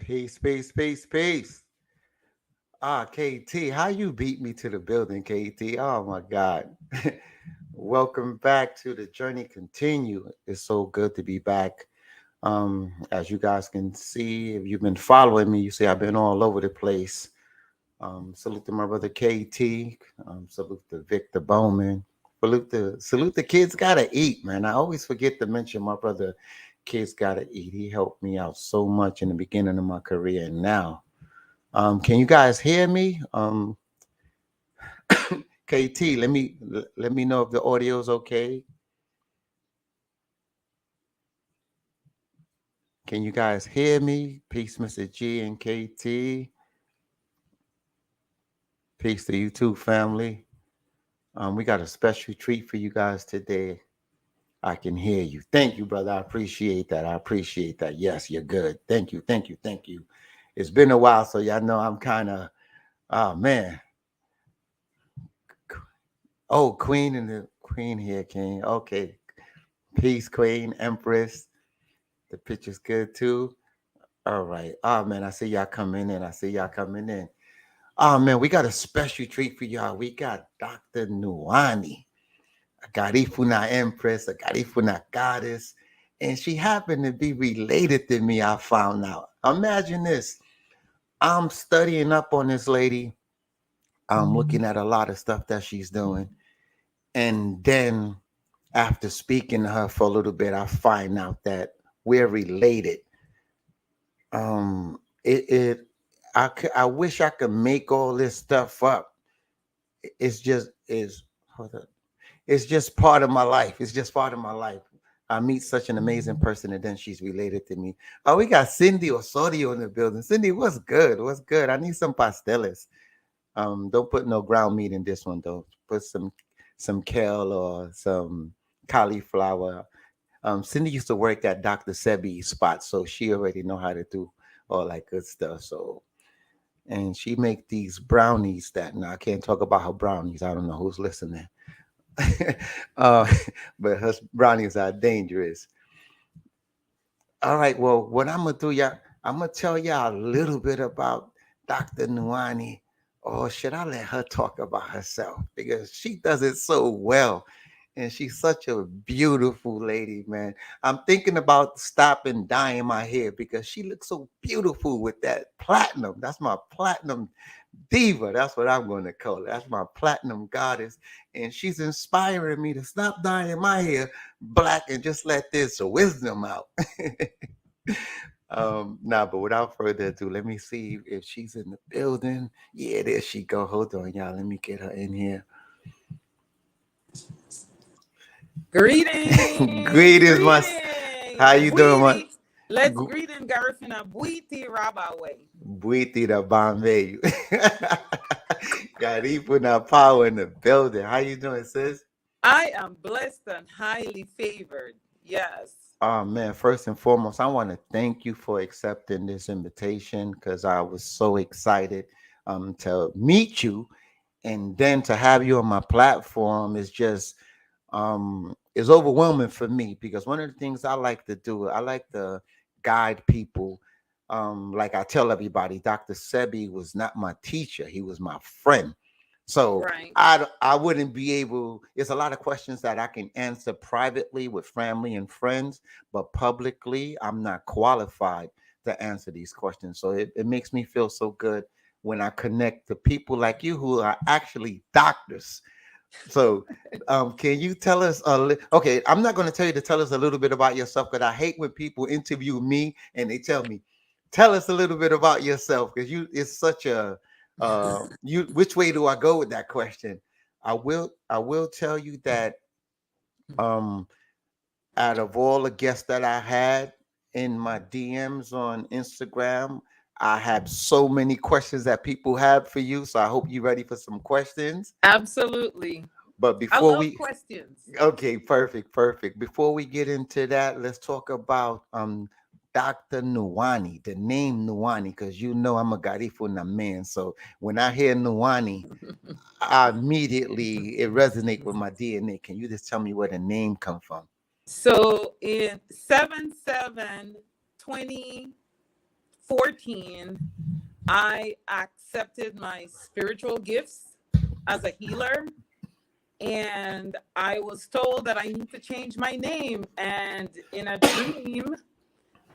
Peace, peace, peace, peace. KT, how you beat me to the building, KT? Oh my God. Welcome back to the Journey Continue. It's so good to be back. As you guys can see, if you've been following me, you see I've been all over the place. Salute to my brother KT. Salute to Victor Bowman. Salute the kids gotta eat, man. I always forget to mention my brother kids gotta eat. He helped me out so much in the beginning of my career and now. Can you guys hear me? KT, let me know if the audio is okay. Can you guys hear me? Peace, Mr. G and KT. Peace to you too, family. We got a special treat for you guys today. I can hear you. Thank you, brother. I appreciate that. I appreciate that. Yes, you're good. Thank you. Thank you. Thank you. It's been a while, so y'all know I'm kind of, oh man. Oh, Queen and the Queen here, King. Okay. Peace, Queen, Empress. The picture's good too. All right. Oh man, I see y'all coming in. I see y'all coming in. Oh man, we got a special treat for y'all. We got Dr. Nuani. Garifuna Empress, a Garifuna Goddess, and she happened to be related to me. I found out. Imagine this. I'm studying up on this lady. I'm looking at a lot of stuff that she's doing. And then after speaking to her for a little bit, I find out that we're related. I wish I could make all this stuff up. It's just is hold up. It's just part of my life. It's just part of my life. I meet such an amazing person, and then she's related to me. Oh, we got Cindy Osorio in the building. Cindy, what's good? What's good? I need some pasteles. Don't put no ground meat in this one though. Put some kale or some cauliflower. Cindy used to work at Dr. Sebi's spot, so she already know how to do all that good stuff. So, and she make these brownies that now I can't talk about her brownies. I don't know who's listening. uh, but her brownies are dangerous. All right. Well, what I'm gonna do, y'all, I'm gonna tell y'all a little bit about Dr. Nuani. Or should I let her talk about herself? Because she does it so well. And she's such a beautiful lady, man. I'm thinking about stopping dyeing my hair because she looks so beautiful with that platinum. That's my platinum diva. That's what I'm going to call it. That's my platinum goddess. And she's inspiring me to stop dyeing my hair black and just let this wisdom out. But without further ado, let me see if she's in the building. Yeah, there she go. Hold on, y'all. Let me get her in here. Greetings, Greetings, my. greetings, How you doing, my? Buiti. Let's greet in Garifuna Buiti Rabawe. Buiti the Bombay. Got Ipuna power in the building. How you doing, sis? I am blessed and highly favored. Yes. Oh man, first and foremost, I want to thank you for accepting this invitation because I was so excited to meet you and then to have you on my platform is just is overwhelming for me because one of the things I like to do, I like to guide people. Like I tell everybody, Dr. Sebi was not my teacher, he was my friend. So Right. I wouldn't be able, there's a lot of questions that I can answer privately with family and friends, but publicly, I'm not qualified to answer these questions. So it makes me feel so good when I connect to people like you who are actually doctors. So, can you tell us okay, I'm not going to tell you to tell us a little bit about yourself because I hate when people interview me and they tell me, tell us a little bit about yourself because it's such a you which way do I go with that question? I will tell you that um out of all the guests that I had in my DMs on Instagram, I had so many questions that people have for you. So I hope you're ready for some questions. Absolutely. But I before love we questions. Okay, perfect, perfect. Before we get into that, let's talk about Dr. Nuani, the name Nuani, because you know I'm a Garifuna man. So when I hear Nuani, I immediately it resonates with my DNA. Can you just tell me where the name come from? So in 7/7/2014, 14, I accepted my spiritual gifts as a healer. And I was told that I need to change my name. And in a dream,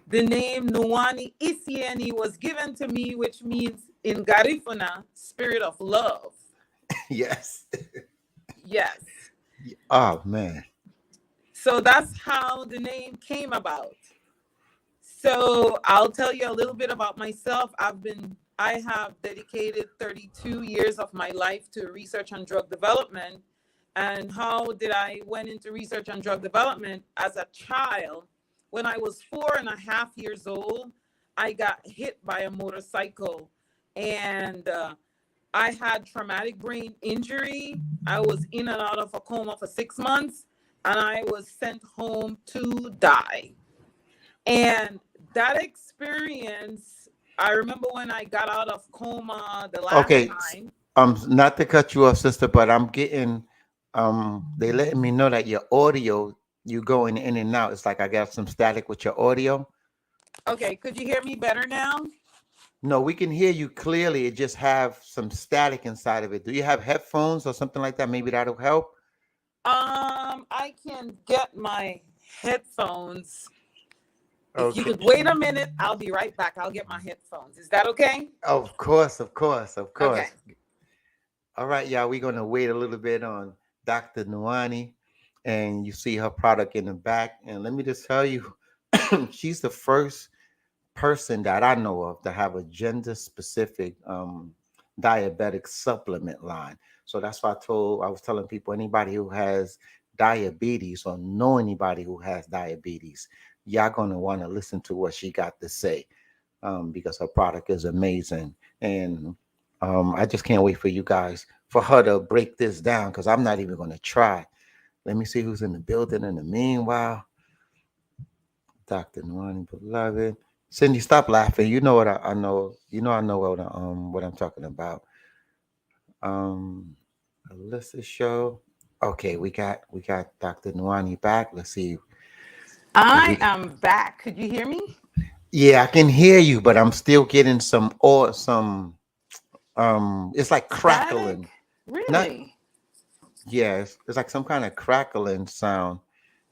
the name Nuani Isieni was given to me, which means in Garifuna, spirit of love. Yes. Yes. Oh man. So that's how the name came about. So I'll tell you a little bit about myself. I have dedicated 32 years of my life to research on drug development. And how did I went into research on drug development? As a child, when I was 4.5 years old, I got hit by a motorcycle, and I had traumatic brain injury. I was in and out of a coma for 6 months, and I was sent home to die. And that experience, I remember when I got out of coma the last Okay. time. Not to cut you off, sister, but I'm getting they letting me know that your audio, you going in and out. It's like I got some static with your audio. Okay, could you hear me better now? No, we can hear you clearly. It just have some static inside of it. Do you have headphones or something like that? Maybe that'll help. I can get my headphones. If you Okay. could wait a minute, I'll be right back. I'll get my headphones. Is that okay? Of course, of course, of Okay. course. All right, y'all. We're gonna wait a little bit on Dr. Nuani, and you see her product in the back. And let me just tell you, she's the first person that I know of to have a gender-specific diabetic supplement line. So that's why I was telling people, anybody who has diabetes or know anybody who has diabetes, y'all gonna want to listen to what she got to say, because her product is amazing. And I just can't wait for you guys, for her to break this down, because I'm not even going to try. Let me see who's in the building in the meanwhile. Dr. Nuani, beloved. Cindy, stop laughing. You know what I know. You know I know what I'm talking about. Um Alyssa show. Okay, we got Dr. Nuani back. Let's see if I we am back. Could you hear me? yeah, I can hear you, but I'm still getting some or some it's like Static? crackling. Not Really? yes, it's like some kind of crackling sound.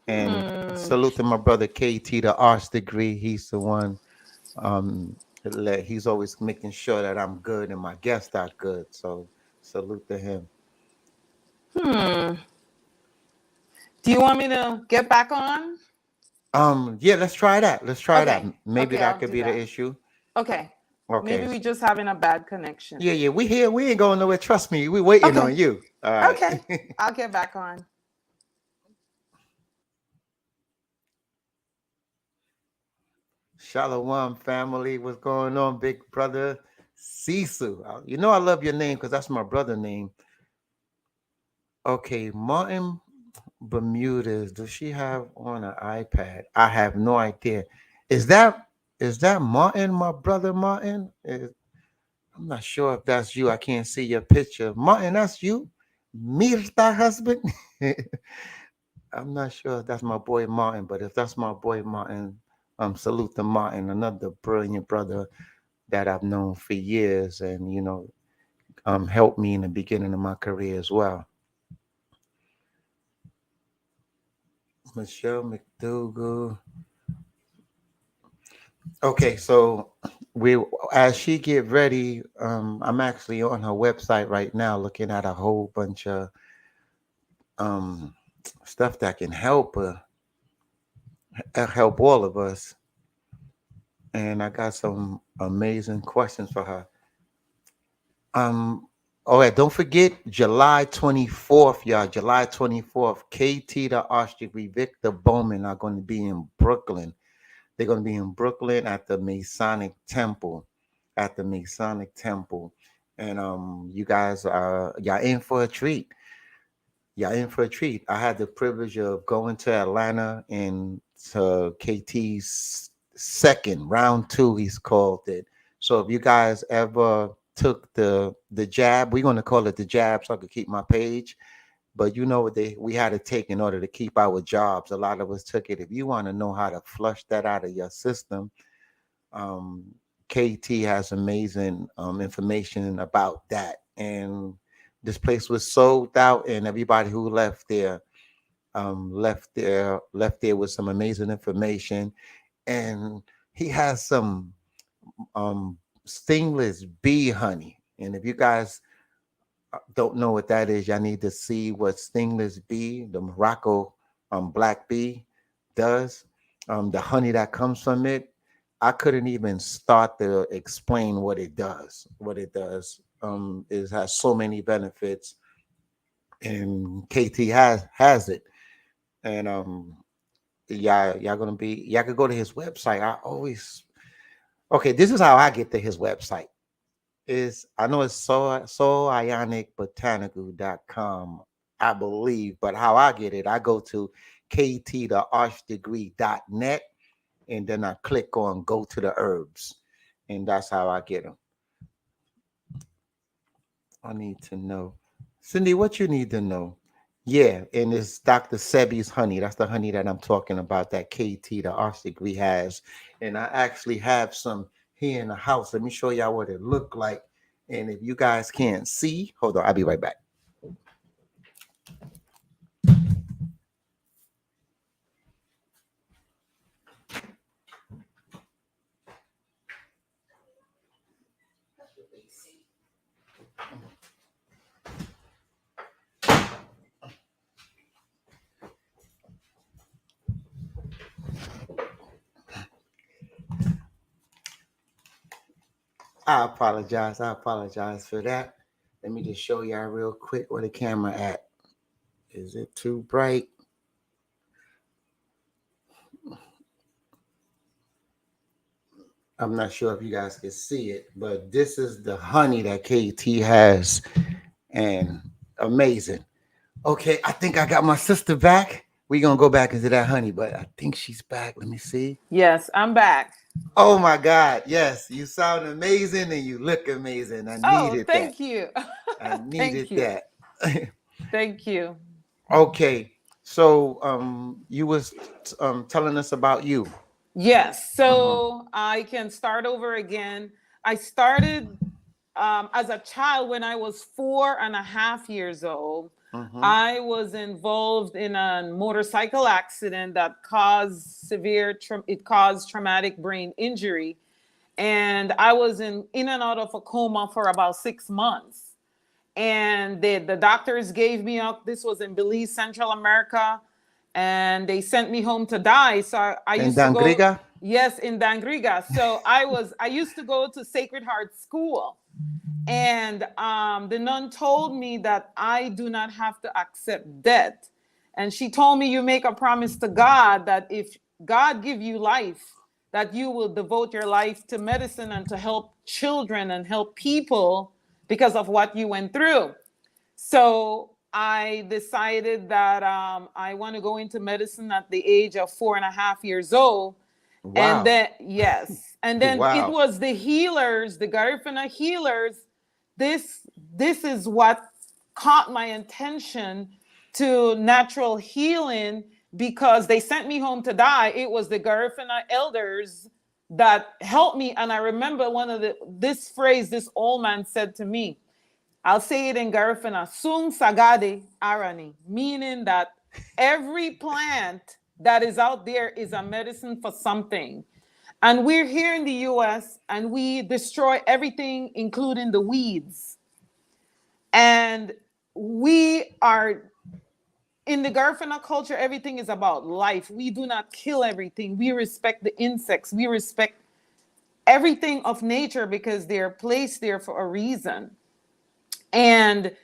And Hmm. salute to my brother KT, the arts degree. He's the one. He's always making sure that I'm good and my guests are good. So salute to him. Hmm. Do you want me to get back on? Yeah, let's try that. Let's try that. Okay. Maybe Okay, that I'll could do be the that. issue. Okay. Okay. Maybe we just having a bad connection. Yeah, yeah. We here. We ain't going nowhere. Trust me. We waiting Okay. on you. All right. Okay. I'll get back on. Shalom family. What's going on, big brother? Sisu. You know I love your name because that's my brother name. Okay, Martin Bermudez, does she have on an iPad? I have no idea. Is that is that Martin, my brother Martin? I'm not sure if that's you. I can't see your picture. Martin, that's you? Mirta husband? I'm not sure if that's my boy Martin, but if that's my boy Martin, salute to Martin, another brilliant brother that I've known for years and helped me in the beginning of my career as well. Michelle McDougal. Okay, so we as she get ready, I'm actually on her website right now looking at a whole bunch of um stuff that can help all of us. And I got some amazing questions for her. Um all right, don't forget July 24th, y'all. July 24th, KT the Archdeacon Victor Bowman are going to be in Brooklyn. They're going to be in Brooklyn at the Masonic Temple. At the Masonic Temple. And you guys are y'all in for a treat. Y'all in for a treat. I had the privilege of going to Atlanta and to KT's second round two, he's called it. So if you guys ever took the jab, we're gonna call it the jab so I could keep my page. But you know what we had to take in order to keep our jobs. A lot of us took it. If you want to know how to flush that out of your system, um, KT has amazing information about that. And this place was sold out, and everybody who left there with some amazing information. And he has some stingless bee honey. And if you guys don't know what that is, y'all need to see what stingless bee, the Morocco black bee, does. The honey that comes from it, I couldn't even start to explain what it does. What it does, it has so many benefits, and KT has it. And y'all gonna be y'all could go to his website. I always okay. This is how I get to his website. Is I know it's soionicbotanical.com, I believe, but how I get it, I go to ktthearchdegree.net, and then I click on go to the herbs, and that's how I get them. I need to know, Cindy, what you need to know. Yeah, and it's Dr. Sebi's honey. That's the honey that I'm talking about that KT, the Arch Degree, has. And I actually have some here in the house. Let me show y'all what it looked like. And if you guys can't see, hold on, I'll be right back. I apologize. I apologize for that. Let me just show y'all real quick where the camera at. Is it too bright? I'm not sure if you guys can see it, but this is the honey that KT has, and amazing. Okay, I think I got my sister back. We're gonna go back into that honey, but I think she's back. Let me see. Yes, I'm back. Oh my God, yes, you sound amazing and you look amazing. I Oh, needed that. thank you. I Thank needed you. that. Thank you. Okay, so you was telling us about you. Yes. Mhm, So I can start over again. I started as a child when I was 4.5 years old. mhm. I was involved in a motorcycle accident that caused it caused traumatic brain injury. And I was in and out of a coma for about 6 months. And the doctors gave me up. This was in Belize, Central America, and they sent me home to die. So I And used to go, Dangriga? yes, in Dangriga. So I used to go to Sacred Heart School, and the nun told me that I do not have to accept death. And she told me, you make a promise to God that if God give you life, that you will devote your life to medicine and to help children and help people because of what you went through. So I decided that I want to go into medicine at the age of 4.5 years old. And Wow. then, yes. And then it Wow. was the healers, the Garifuna healers. This is what caught my attention to natural healing, because they sent me home to die. It was the Garifuna elders that helped me. And I remember this phrase this old man said to me. I'll say it in Garifuna, Sung Sagade Arani, meaning that every plant that is out there is a medicine for something. And we're here in the US and we destroy everything, including the weeds. And we are in the Garifuna culture, everything is about life. We do not kill everything. We respect the insects. We respect everything of nature because they're placed there for a reason. And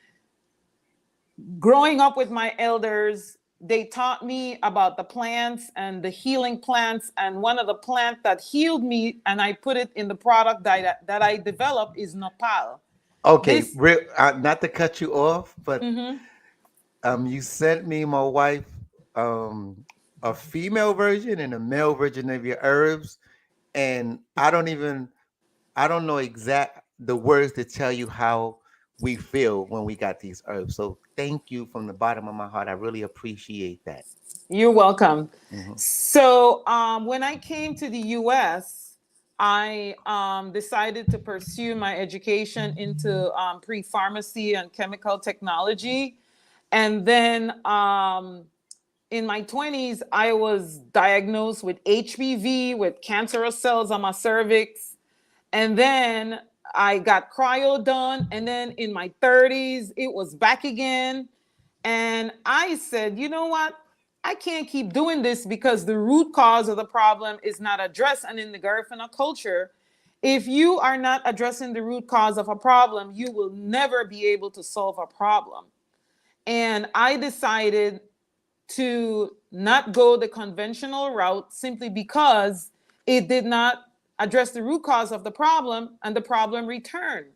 growing up with my elders, they taught me about the plants and the healing plants. And one of the plants that healed me, and I put it in the product that I developed, is nopal. Okay, This, not to cut you off, but mhm. you sent me my wife um a female version and a male version of your herbs, and I don't know exact the words to tell you how we feel when we got these herbs. So thank you from the bottom of my heart. I really appreciate that. You're welcome. Mhm. So when I came to the US, I decided to pursue my education into pre-pharmacy and chemical technology. And then in my 20s, I was diagnosed with HPV, with cancerous cells on my cervix. And then I got cryo done. And then in my 30s, it was back again. And I said, you know what? I can't keep doing this because the root cause of the problem is not addressed. And in the Garifuna culture, if you are not addressing the root cause of a problem, you will never be able to solve a problem. And I decided to not go the conventional route simply because it did not address the root cause of the problem and the problem returned.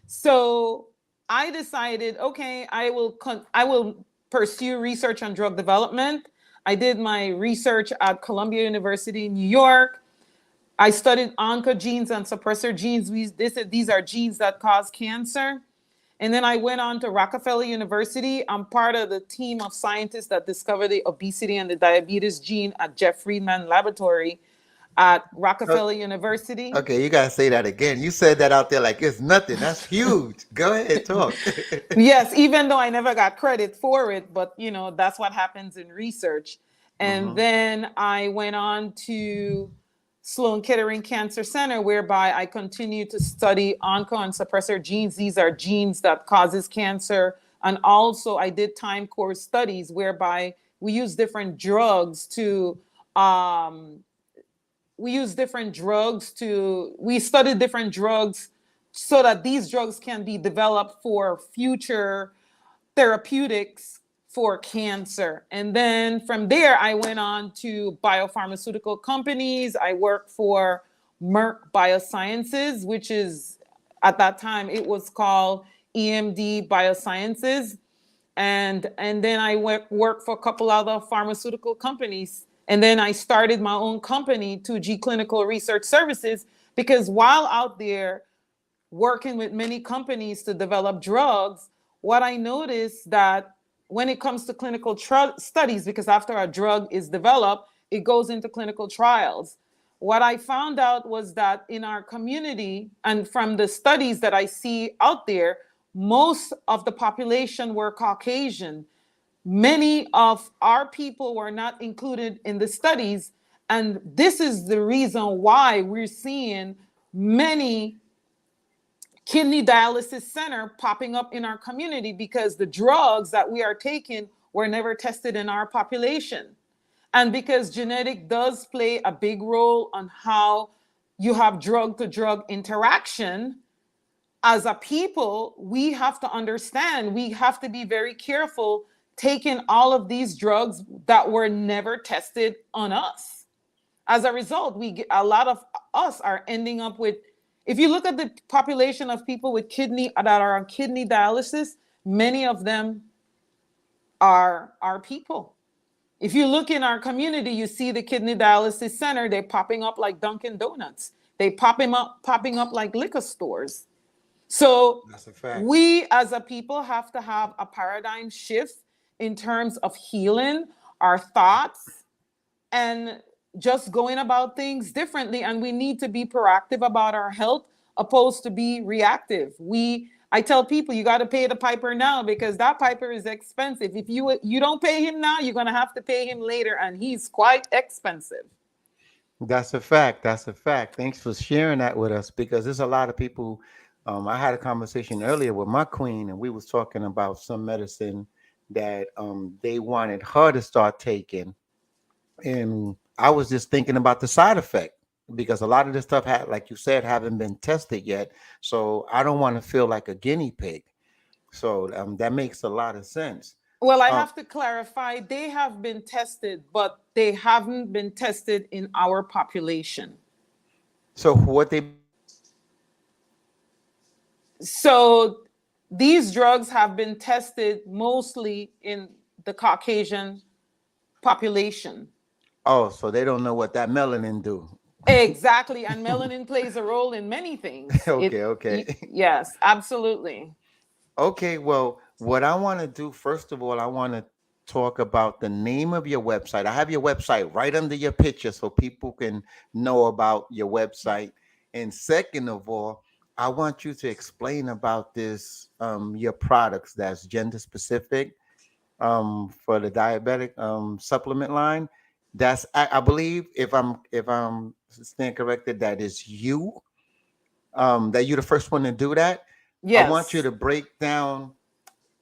So I decided, okay, I will pursue research on drug development. I did my research at Columbia University in New York. I studied oncogenes and suppressor genes. These are genes that cause cancer. And then I went on to Rockefeller University. I'm part of the team of scientists that discovered the obesity and the diabetes gene at Jeff Friedman Laboratory at O- Rockefeller University. Okay, you gotta say that again. You said that out there like it's nothing. That's huge. Go ahead, talk. Yes, even though I never got credit for it, but that's what happens in research. And Hmm. then I went on to Sloan Kettering Cancer Center, whereby I continue to study onco and suppressor genes. These are genes that causes cancer. And also I did time course studies whereby we use different drugs to um, we study different drugs so that these drugs can be developed for future therapeutics for cancer. And then from there, I went on to biopharmaceutical companies. I worked for Merck Biosciences, which is at that time it was called EMD Biosciences. And then I worked for a couple other pharmaceutical companies. And then I started my own company, 2G Clinical Research Services, because while out there working with many companies to develop drugs, what I noticed that when it comes to clinical studies, because after a drug is developed, it goes into clinical trials. What I found out was that in our community and from the studies that I see out there, most of the population were Caucasian. Many of our people were not included in the studies. And this is the reason why we're seeing many kidney dialysis center popping up in our community, because the drugs that we are taking were never tested in our population. And because genetic does play a big role on how you have drug to drug interaction, as a people, we have to understand, we have to be very careful taking all of these drugs that were never tested on us. As a result, a lot of us are ending up with, if you look at the population of people with kidney that are on kidney dialysis, many of them are our people. If you look in our community, you see the kidney dialysis center, they're popping up like Dunkin' Donuts. They popping up like liquor stores. So That's a fact. we as a people have to have a paradigm shift in terms of healing our thoughts and just going about things differently. And we need to be proactive about our health opposed to be reactive. I tell people you got to pay the piper now, because that piper is expensive. If you don't pay him now, you're going to have to pay him later, and he's quite expensive. That's a fact. That's a fact. Thanks for sharing that with us, because there's a lot of people. I had a conversation earlier with my queen, and we was talking about some medicine that they wanted her to start taking, and I was just thinking about the side effect, because a lot of this stuff had, like you said, haven't been tested yet. So I don't want to feel like a guinea pig. So that makes a lot of sense. Well, I Um, have to clarify, they have been tested, but they haven't been tested in our population. so what they So these drugs have been tested mostly in the Caucasian population. oh, so they don't know what that melanin do. Exactly. And melanin plays a role in many things. Okay, okay. Yes, absolutely. Okay, well, what I want to do, first of all, I want to talk about the name of your website. I have your website right under your picture so people can know about your website. And second of all, I want you to explain about this your products that's gender specific for the diabetic supplement line. That's I believe if I'm staying corrected, that is you that you're the first one to do that. I want you Yes. to break down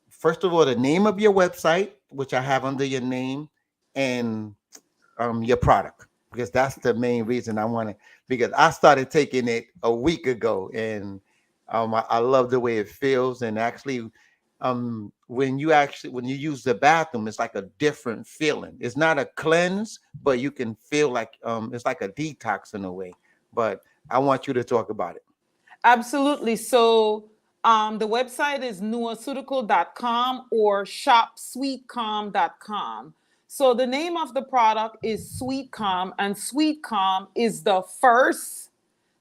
first of all the name of your website, which I have under your name, and your product, because that's the main reason I want to. Because I started taking it a week ago, and I love the way it feels. And actually, when you use the bathroom, it's like a different feeling. It's not a cleanse, but you can feel like it's like a detox in a way. But I want you to talk about it. Absolutely. So the website is nuaceutical.com or shopsweetcalm.com. So the name of the product is Sweet Calm, and Sweet Calm is the first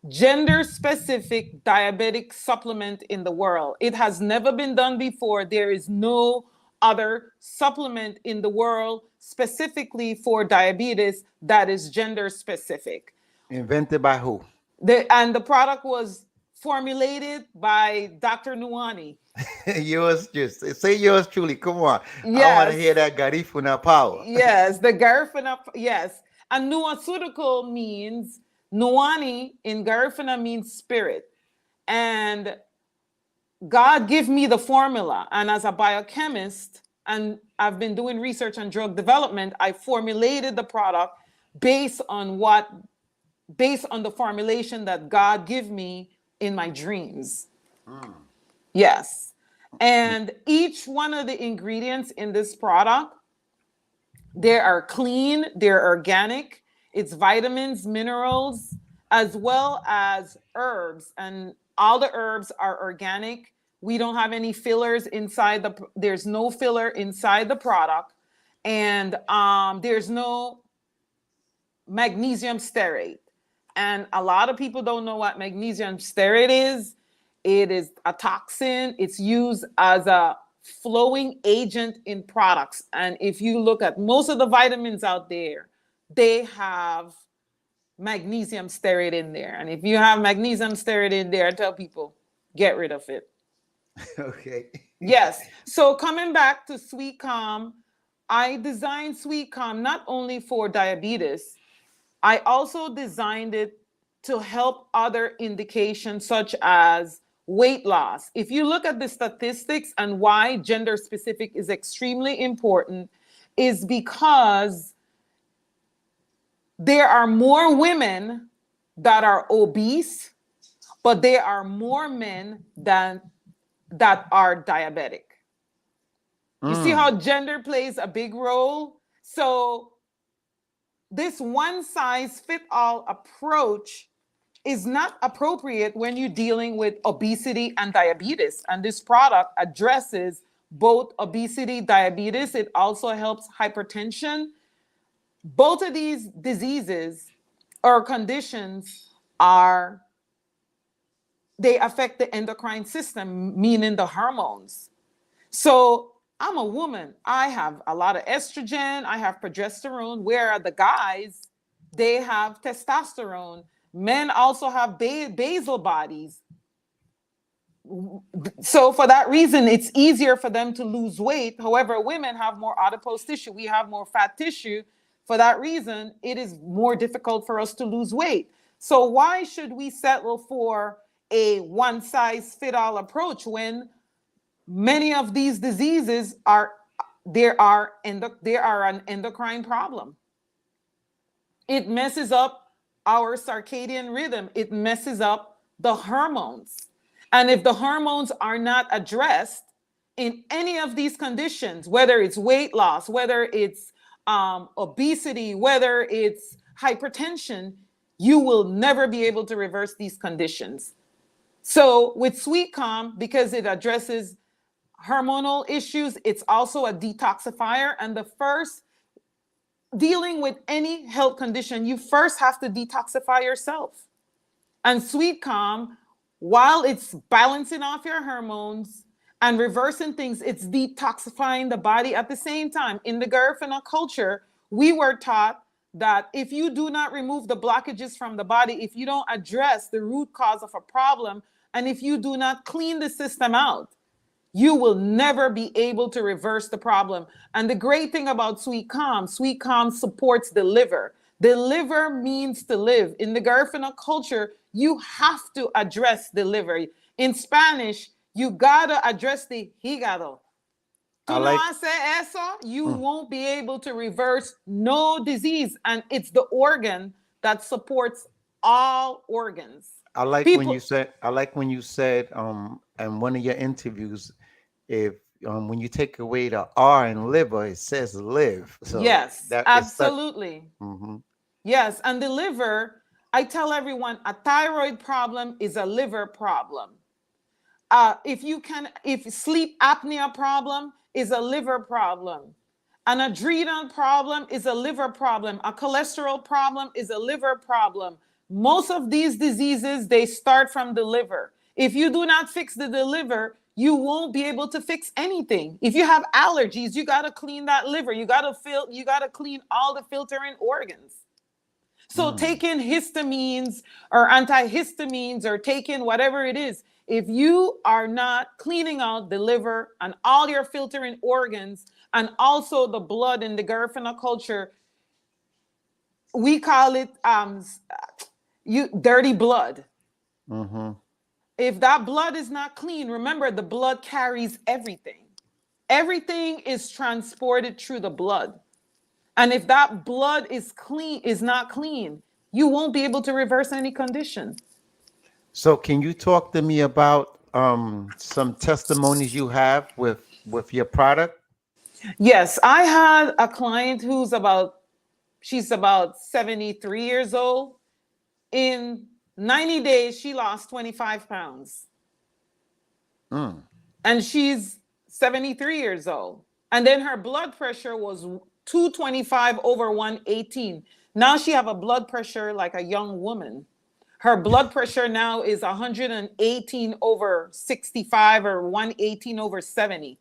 gender-specific diabetic supplement in the world. It has never been done before. There is no other supplement in the world specifically for diabetes that is gender specific. Invented by who? And the product was formulated by Dr. Nuani. Yours, just say yours truly. Come on, I want to hear Yes, that Garifuna power. yes, the Garifuna, yes. And nuaceutical means, Nuani in Garifuna means spirit. And God give me the formula. And as a biochemist, and I've been doing research on drug development, I formulated the product based on what based on the formulation that God give me in my dreams. Mm. Yes. And each one of the ingredients in this product, they are clean, they're organic, it's vitamins, minerals, as well as herbs. And all the herbs are organic. We don't have any fillers inside there's no filler inside the product. And there's no magnesium stearate. And a lot of people don't know what magnesium stearate is. It is a toxin. It's used as a flowing agent in products. And if you look at most of the vitamins out there, they have magnesium stearate in there. And if you have magnesium stearate in there, I tell people, get rid of it. Okay. Yes. So coming back to Sweet Calm, I designed Sweet Calm not only for diabetes, I also designed it to help other indications such as weight loss. If you look at the statistics and why gender specific is extremely important, is because there are more women that are obese, but there are more men that are diabetic. You see how Mm. gender plays a big role? So this one size fit all approach is not appropriate when you're dealing with obesity and diabetes. And this product addresses both obesity, diabetes. It also helps hypertension. Both of these diseases or conditions are, they affect the endocrine system, meaning the hormones. So I'm a woman. I have a lot of estrogen. I have progesterone. Where the guys, they have testosterone. Men also have basal bodies. So for that reason, it's easier for them to lose weight. However, women have more adipose tissue. We have more fat tissue. For that reason, it is more difficult for us to lose weight. So why should we settle for a one size fit all approach when many of these diseases are there are an endocrine problem? It messes up our circadian rhythm. It messes up the hormones. And if the hormones are not addressed in any of these conditions, whether it's weight loss, whether it's obesity, whether it's hypertension, you will never be able to reverse these conditions. So with Sweet Calm, because it addresses hormonal issues, it's also a detoxifier. And the first, dealing with any health condition, you first have to detoxify yourself. And Sweet Calm, while it's balancing off your hormones and reversing things. It's detoxifying the body at the same time. In the Garifuna culture, we were taught that if you do not remove the blockages from the body, if you don't address the root cause of a problem, and if you do not clean the system out, you will never be able to reverse the problem. And the great thing about Sweet Calm supports the liver. The liver means to live. In the Garifuna culture, you have to address the liver. In Spanish, you gotta address the hígado. I Tú no like. haces eso, you Mm. won't be able to reverse no disease. And it's the organ that supports all organs. I like when you People, said. I like when you said. In one of your interviews, if when you take away the R in liver, it says live. So yes, that is such. absolutely. Hmm. Yes, and the liver, I tell everyone a thyroid problem is a liver problem. If sleep apnea problem is a liver problem, an adrenal problem is a liver problem, a cholesterol problem is a liver problem. Most of these diseases, they start from the liver. If you do not fix the liver, you won't be able to fix anything. If you have allergies, you got to clean that liver. You got to clean all the filtering organs. So Mm. taking histamines or antihistamines or taking whatever it is, if you are not cleaning out the liver and all your filtering organs and also the blood in the Garifuna culture, we call it you dirty blood. Hmm. If that blood is not clean, remember the blood carries everything. Everything is transported through the blood. And if that blood is not clean, you won't be able to reverse any condition. So can you talk to me about some testimonies you have with your product? Yes, I had a client she's about 73 years old. In 90 days, she lost 25 pounds. Mm. And she's 73 years old. And then her blood pressure was 225 over 118. Now she have a blood pressure like a young woman. Her blood pressure now is 118 over 65 or 118 over 70.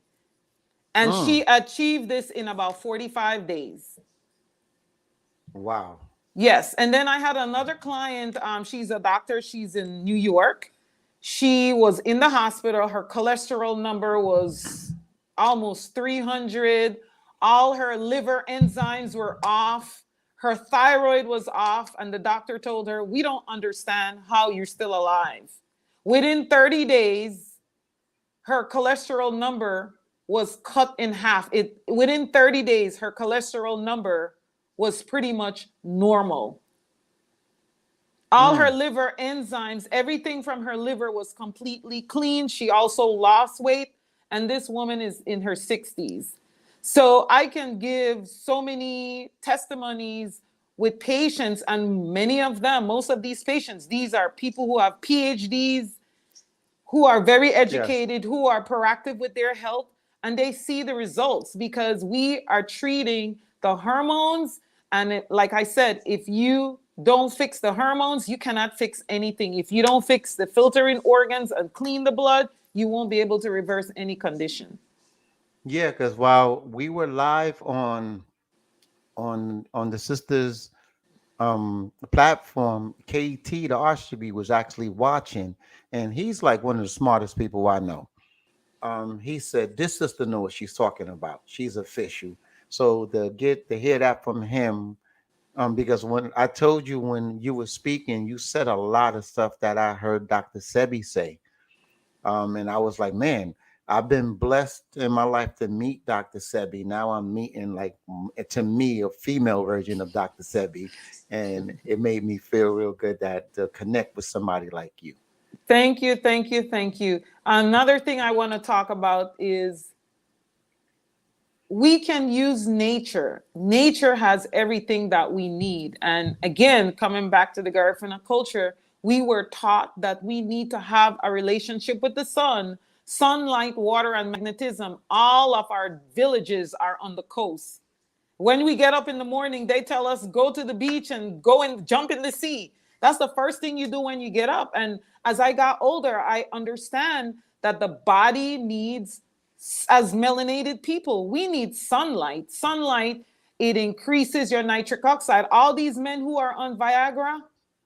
And Mm. she achieved this in about 45 days. Wow. Yes. And then I had another client. She's a doctor. She's in New York. She was in the hospital. Her cholesterol number was almost 300. All her liver enzymes were off. Her thyroid was off. And the doctor told her, "We don't understand how you're still alive." Within 30 days, her cholesterol number was cut in half. Within 30 days, her cholesterol number was pretty much normal. All her Mm. liver enzymes, everything from her liver was completely clean. She also lost weight, and this woman is in her 60s. So I can give so many testimonies with patients, and many of them, most of these patients, these are people who have PhDs, who are very Yes. educated, who are proactive with their health, and they see the results because we are treating the hormones. And like I said, if you don't fix the hormones, you cannot fix anything. If you don't fix the filtering organs and clean the blood, you won't be able to reverse any condition. Yeah, because while we were live on the sisters platform, KT the Archbishop was actually watching, and he's like one of the smartest people I know. He said this sister knows what she's talking about. She's official. So to hear that from him, because when I told you when you were speaking, you said a lot of stuff that I heard Dr. Sebi say. And I was like, man, I've been blessed in my life to meet Dr. Sebi. Now I'm meeting, like, to me, a female version of Dr. Sebi. And it made me feel real good that to connect with somebody like you. Thank you, thank you, thank you. Another thing I want to talk about is we can use nature. Nature has everything that we need. And again, coming back to the Garifuna culture, we were taught that we need to have a relationship with the sun. Sunlight, water, and magnetism. All of our villages are on the coast. When we get up in the morning, they tell us go to the beach and go and jump in the sea. That's the first thing you do when you get up. And as I got older, I understand that the body needs, as melanated people, we need sunlight. Sunlight, it increases your nitric oxide. All these men who are on Viagra,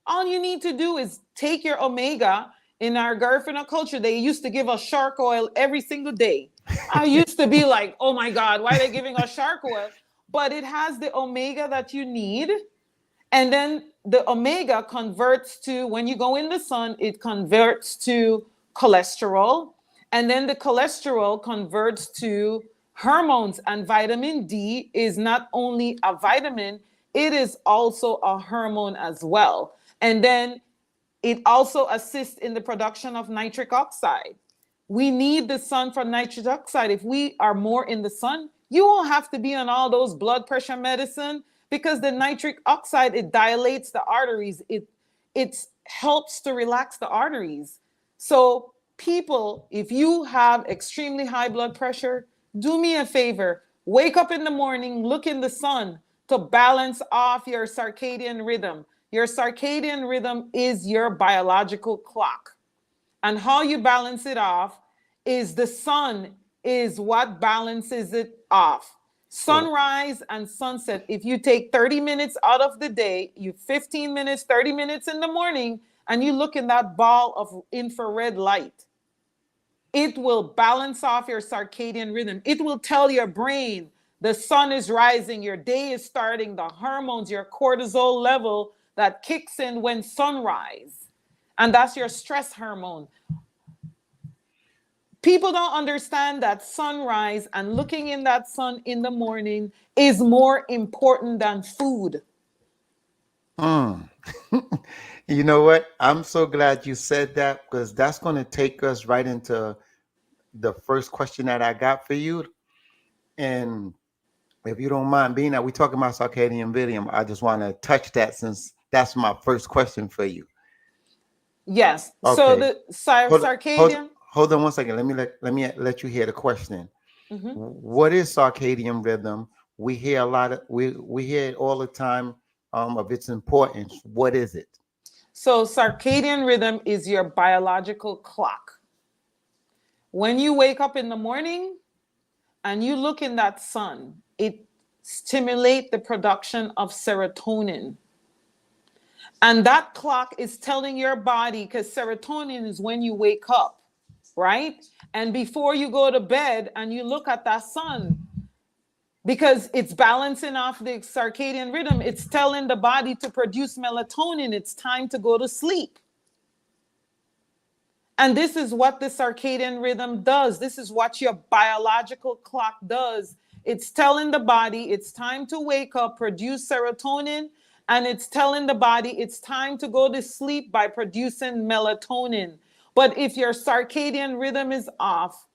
all you need to do is take your omega. In our Garifuna culture, they used to give us shark oil every single day. I used to be like, oh my God, why are they giving us shark oil? But it has the omega that you need. And then the omega converts to, when you go in the sun, it converts to cholesterol. And then the cholesterol converts to hormones. And vitamin D is not only a vitamin, it is also a hormone as well. And then it also assists in the production of nitric oxide. We need the sun for nitric oxide. If we are more in the sun, you won't have to be on all those blood pressure medicine, because the nitric oxide, it dilates the arteries. It helps to relax the arteries. So people, if you have extremely high blood pressure, do me a favor, wake up in the morning, look in the sun to balance off your circadian rhythm. Your circadian rhythm is your biological clock. And how you balance it off is the sun is what balances it off. Sunrise and sunset. If you take 30 minutes out of the day, you 15 minutes, 30 minutes in the morning, and you look in that ball of infrared light, it will balance off your circadian rhythm. It will tell your brain the sun is rising, your day is starting, the hormones, your cortisol level that kicks in when sunrise. And that's your stress hormone. People don't understand that sunrise and looking in that sun in the morning is more important than food. You know what? I'm so glad you said that, because that's going to take us right into the first question that I got for you. And if you don't mind being that we're talking about circadian rhythm, I just want to touch that, since that's my first question for you. Yes. So Okay. the Hold hold circadian. hold on one second. Let you hear the question. Mhm. What is circadian rhythm? We hear a lot of we hear it all the time, of its importance. What is it? So circadian rhythm is your biological clock. When you wake up in the morning and you look in that sun, it stimulates the production of serotonin. And that clock is telling your body, because serotonin is when you wake up, right? And before you go to bed and you look at that sun, because it's balancing off the circadian rhythm, it's telling the body to produce melatonin. It's time to go to sleep. And this is what the circadian rhythm does. This is what your biological clock does. It's telling the body it's time to wake up, produce serotonin, and it's telling the body it's time to go to sleep by producing melatonin. But if your circadian rhythm is off,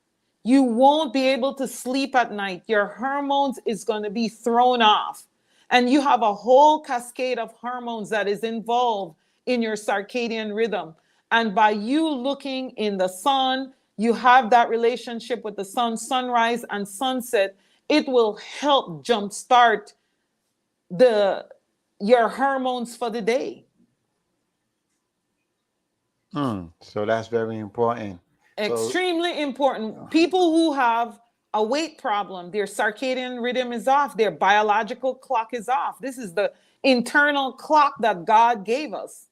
you won't be able to sleep at night. Your hormones is going to be thrown off. And you have a whole cascade of hormones that is involved in your circadian rhythm. And by you looking in the sun, you have that relationship with the sun, sunrise and sunset. It will help jumpstart the your hormones for the day. So that's very important. So Extremely important. People who have a weight problem, their circadian rhythm is off, their biological clock is off. This is the internal clock that God gave us.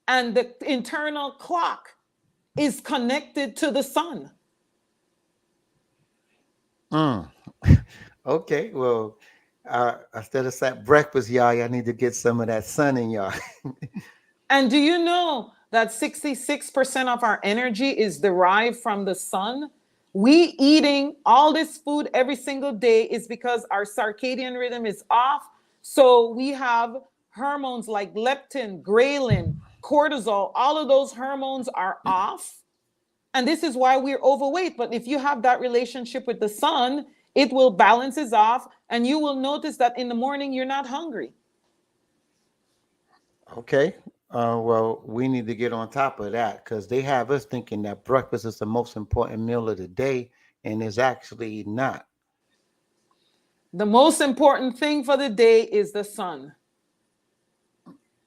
And the internal clock is connected to the sun. mm. Okay, well, instead of that breakfast, y'all need to get some of that sun in y'all. And do you know that 66% of our energy is derived from the sun? We eating all this food every single day is because our circadian rhythm is off. So we have hormones like leptin, ghrelin, cortisol, all of those hormones are off. And this is why we're overweight. But if you have that relationship with the sun, it will balances off, and you will notice that in the morning you're not hungry. Okay. Well, we need to get on top of that, because they have us thinking that breakfast is the most important meal of the day, and it's actually not. The most important thing for the day is the sun.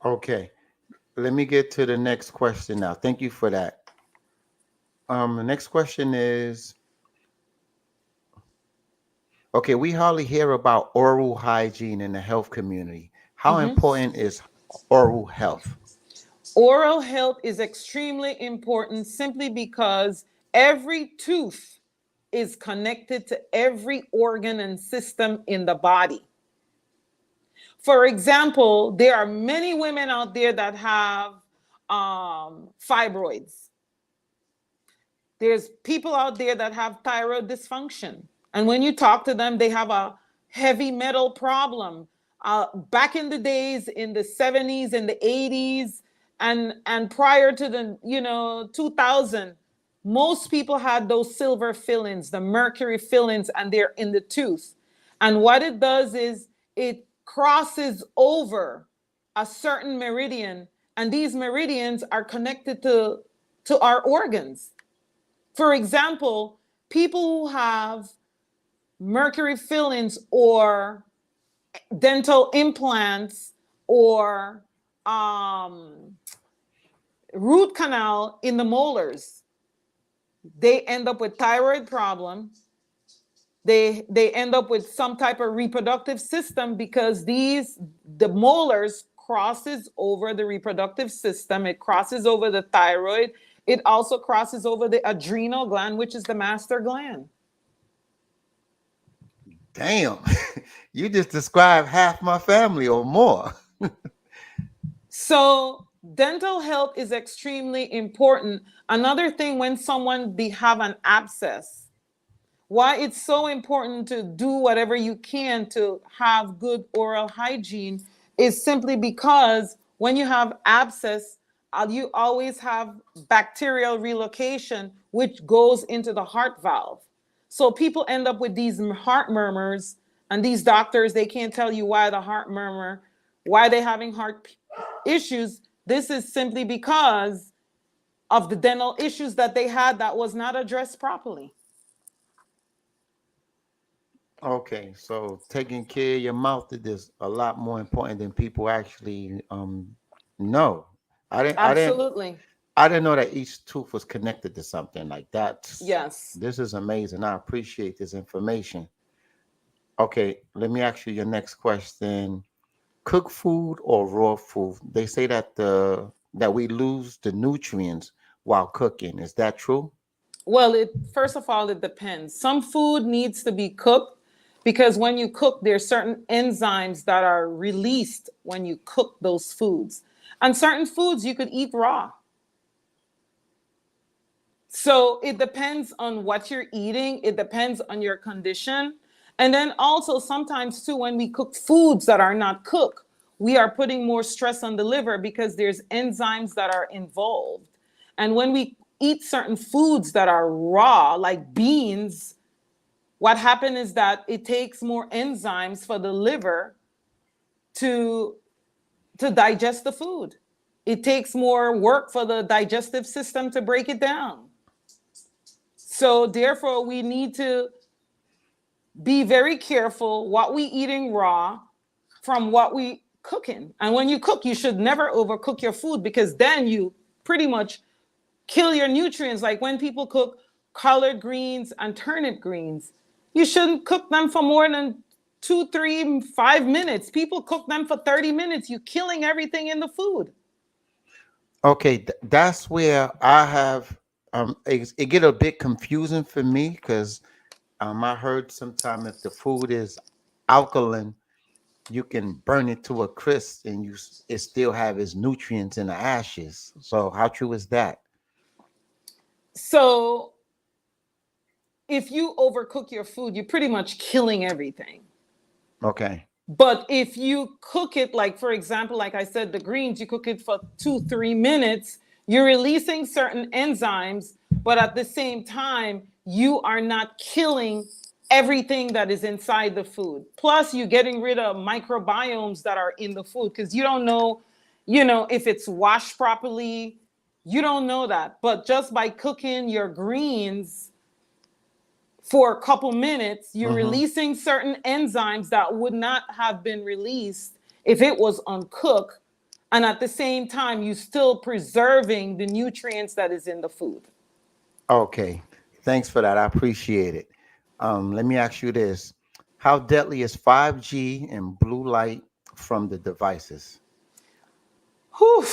Okay. let me get to the next question now. Thank you for that. The next question is, okay, we hardly hear about oral hygiene in the health community. How Mhm. important is oral health? Oral health is extremely important simply because every tooth is connected to every organ and system in the body. For example, there are many women out there that have fibroids. There's people out there that have thyroid dysfunction. And when you talk to them, they have a heavy metal problem. Back in the days, in the 70s and the 80s, and prior to the 2000, most people had those silver fillings, the mercury fillings, and they're in the tooth. And what it does is it crosses over a certain meridian, and these meridians are connected to our organs. For example, people who have mercury fillings or dental implants or root canal in the molars, they end up with thyroid problem. They end up with some type of reproductive system because the molars crosses over the reproductive system. It crosses over the thyroid. It also crosses over the adrenal gland, which is the master gland. Damn, you just described half my family or more. So dental health is extremely important. Another thing, when someone have an abscess, why it's so important to do whatever you can to have good oral hygiene is simply because when you have abscess, you always have bacterial relocation, which goes into the heart valve. So people end up with these heart murmurs, and these doctors, they can't tell you why the heart murmur, why they're having heart issues. This is simply because of the dental issues that they had that was not addressed properly. Okay, so taking care of your mouth is a lot more important than people actually know. I didn't I didn't Absolutely. I didn't know that each tooth was connected to something like that. Yes. This is amazing. I appreciate this information. Okay, let me ask you your next question. Cooked food or raw food? They say that that we lose the nutrients while cooking. Is that true? Well, it first of all, it depends. Some food needs to be cooked because when you cook, there's certain enzymes that are released when you cook those foods. And certain foods you could eat raw. So it depends on what you're eating, it depends on your condition. And then also sometimes too, when we cook foods that are not cooked, we are putting more stress on the liver because there's enzymes that are involved. And when we eat certain foods that are raw, like beans, what happens is that it takes more enzymes for the liver to digest the food. It takes more work for the digestive system to break it down. So therefore, we need to be very careful what we eating raw from what we cooking. And when you cook, you should never overcook your food because then you pretty much kill your nutrients. Like when people cook collard greens and turnip greens, you shouldn't cook them for more than 2, 3, 5 minutes. People cook them for 30 minutes. You're killing everything in the food. Okay, that's where I have it get a bit confusing for me because I heard sometime if the food is alkaline, you can burn it to a crisp and it still have its nutrients in the ashes. So how true is that? So if you overcook your food, you're pretty much killing everything. Okay. But if you cook it, like for example, like I said, the greens, you cook it for 2, 3 minutes, you're releasing certain enzymes, but at the same time, you are not killing everything that is inside the food. Plus, you're getting rid of microbiomes that are in the food because you don't know, if it's washed properly. You don't know that. But just by cooking your greens for a couple minutes, you're Mm-hmm. releasing certain enzymes that would not have been released if it was uncooked. And at the same time, you still preserving the nutrients that is in the food. Okay. Thanks for that. I appreciate it. Let me ask you this. How deadly is 5G and blue light from the devices? Whew.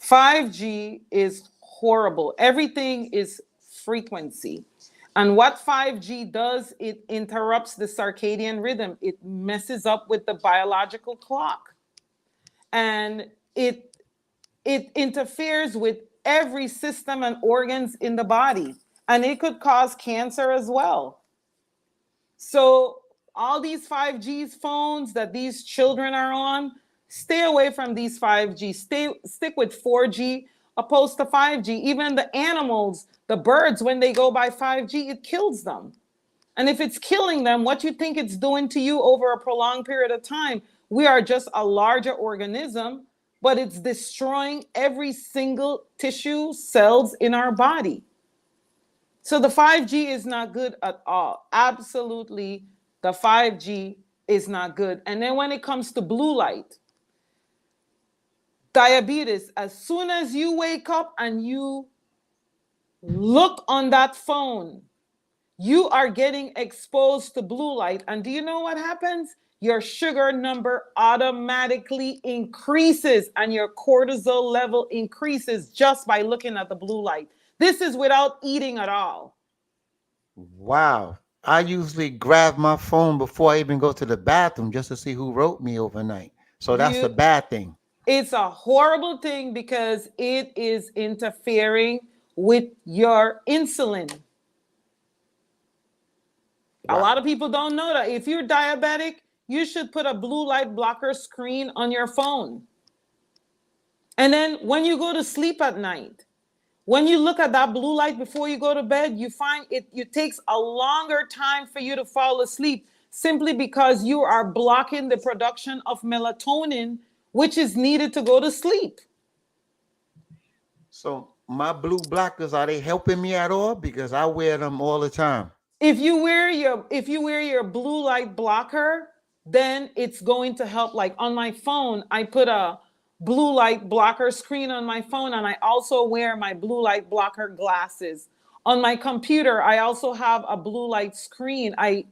5G is horrible. Everything is frequency. And what 5G does, it interrupts the circadian rhythm. It messes up with the biological clock. And it interferes with every system and organs in the body. And it could cause cancer as well. So all these 5G phones that these children are on, stay away from these 5G. Stick with 4G opposed to 5G. Even the animals, the birds, when they go by 5G, it kills them. And if it's killing them, what you think it's doing to you over a prolonged period of time? We are just a larger organism, but it's destroying every single tissue, cells in our body. So the 5G is not good at all. Absolutely, the 5G is not good. And then when it comes to blue light, diabetes, as soon as you wake up and you look on that phone, you are getting exposed to blue light. And do you know what happens? Your sugar number automatically increases and your cortisol level increases just by looking at the blue light. This is without eating at all. Wow. I usually grab my phone before I even go to the bathroom just to see who wrote me overnight. So that's a You bad thing. It's a horrible thing because it is interfering with your insulin. A lot Wow. of people don't know that. If you're diabetic, you should put a blue light blocker screen on your phone. And then when you go to sleep at night, when you look at that blue light before you go to bed, you find it takes a longer time for you to fall asleep simply because you are blocking the production of melatonin, which is needed to go to sleep. So my blue blockers, are they helping me at all? Because I wear them all the time. If you wear your blue light blocker, then it's going to help. Like on my phone, I put a blue light blocker screen on my phone, and I also wear my blue light blocker glasses. On my computer, I also have a blue light screen. I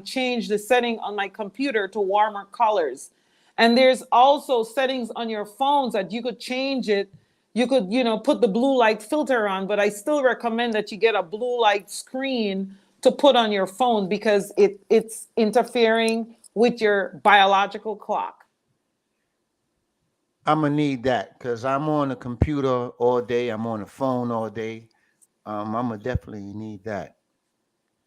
change the setting on my computer to warmer colors. And there's also settings on your phones that you could change it. You could, put the blue light filter on, but I still recommend that you get a blue light screen to put on your phone because it's interfering with your biological clock. I'm gonna need that because I'm on the computer all day. I'm on the phone all day. I'm gonna definitely need that.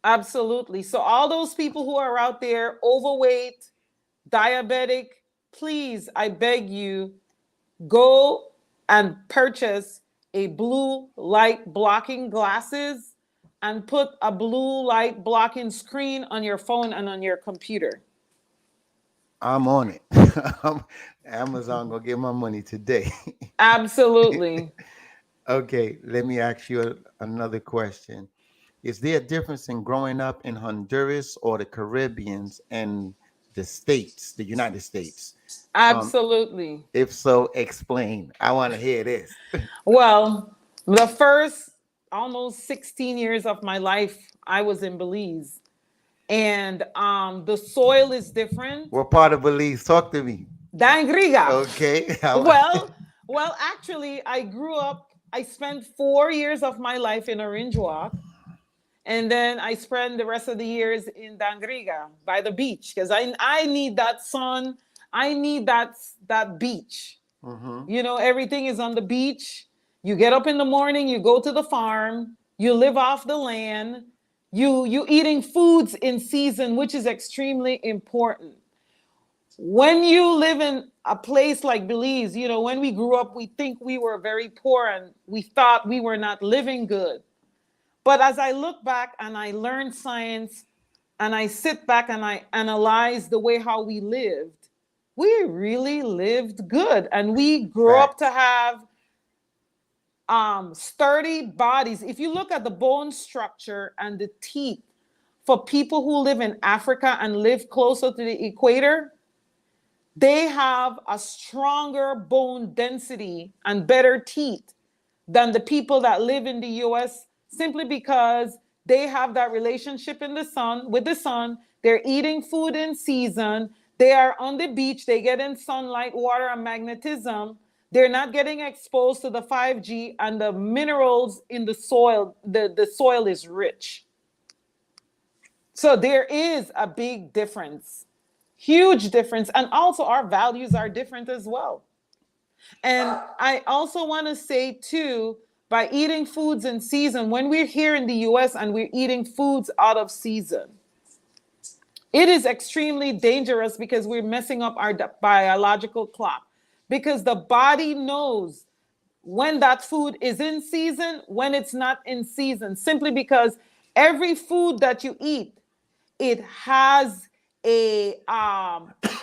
Absolutely. So all those people who are out there overweight, diabetic, please, I beg you, go and purchase a blue light blocking glasses and put a blue light blocking screen on your phone and on your computer. I'm on it. Amazon gonna get my money today. Absolutely. Okay, let me ask you another question. Is there a difference in growing up in Honduras or the Caribbeans and the States, the United States? Um, Absolutely. if so, explain. I want to hear this. Well, the first almost 16 years of my life, I was in Belize. And the soil is different. What part of Belize? Talk to me. Dangriga. Okay. Well, actually, I spent 4 years of my life in Orange Walk. And then I spent the rest of the years in Dangriga by the beach because I need that sun. I need that beach. Hmm. Everything is on the beach. You get up in the morning, you go to the farm, you live off the land, you eating foods in season, which is extremely important. When you live in a place like Belize, when we grew up, we think we were very poor and we thought we were not living good. But as I look back and I learn science and I sit back and I analyze the way how we lived, we really lived good. And we grew up to Facts. have sturdy bodies. If you look at the bone structure and the teeth for people who live in Africa and live closer to the equator, they have a stronger bone density and better teeth than the people that live in the US, simply because they have that relationship in the sun with the sun. They're eating food in season. They are on the beach. They get in sunlight, water, and magnetism. They're not getting exposed to the 5G and the minerals in the soil. The soil is rich. So there is a big difference, huge difference. And also, our values are different as well. And I also want to say, too, by eating foods in season, when we're here in the US and we're eating foods out of season, it is extremely dangerous because we're messing up our biological clock. Because the body knows when that food is in season, when it's not in season, simply because every food that you eat, it has a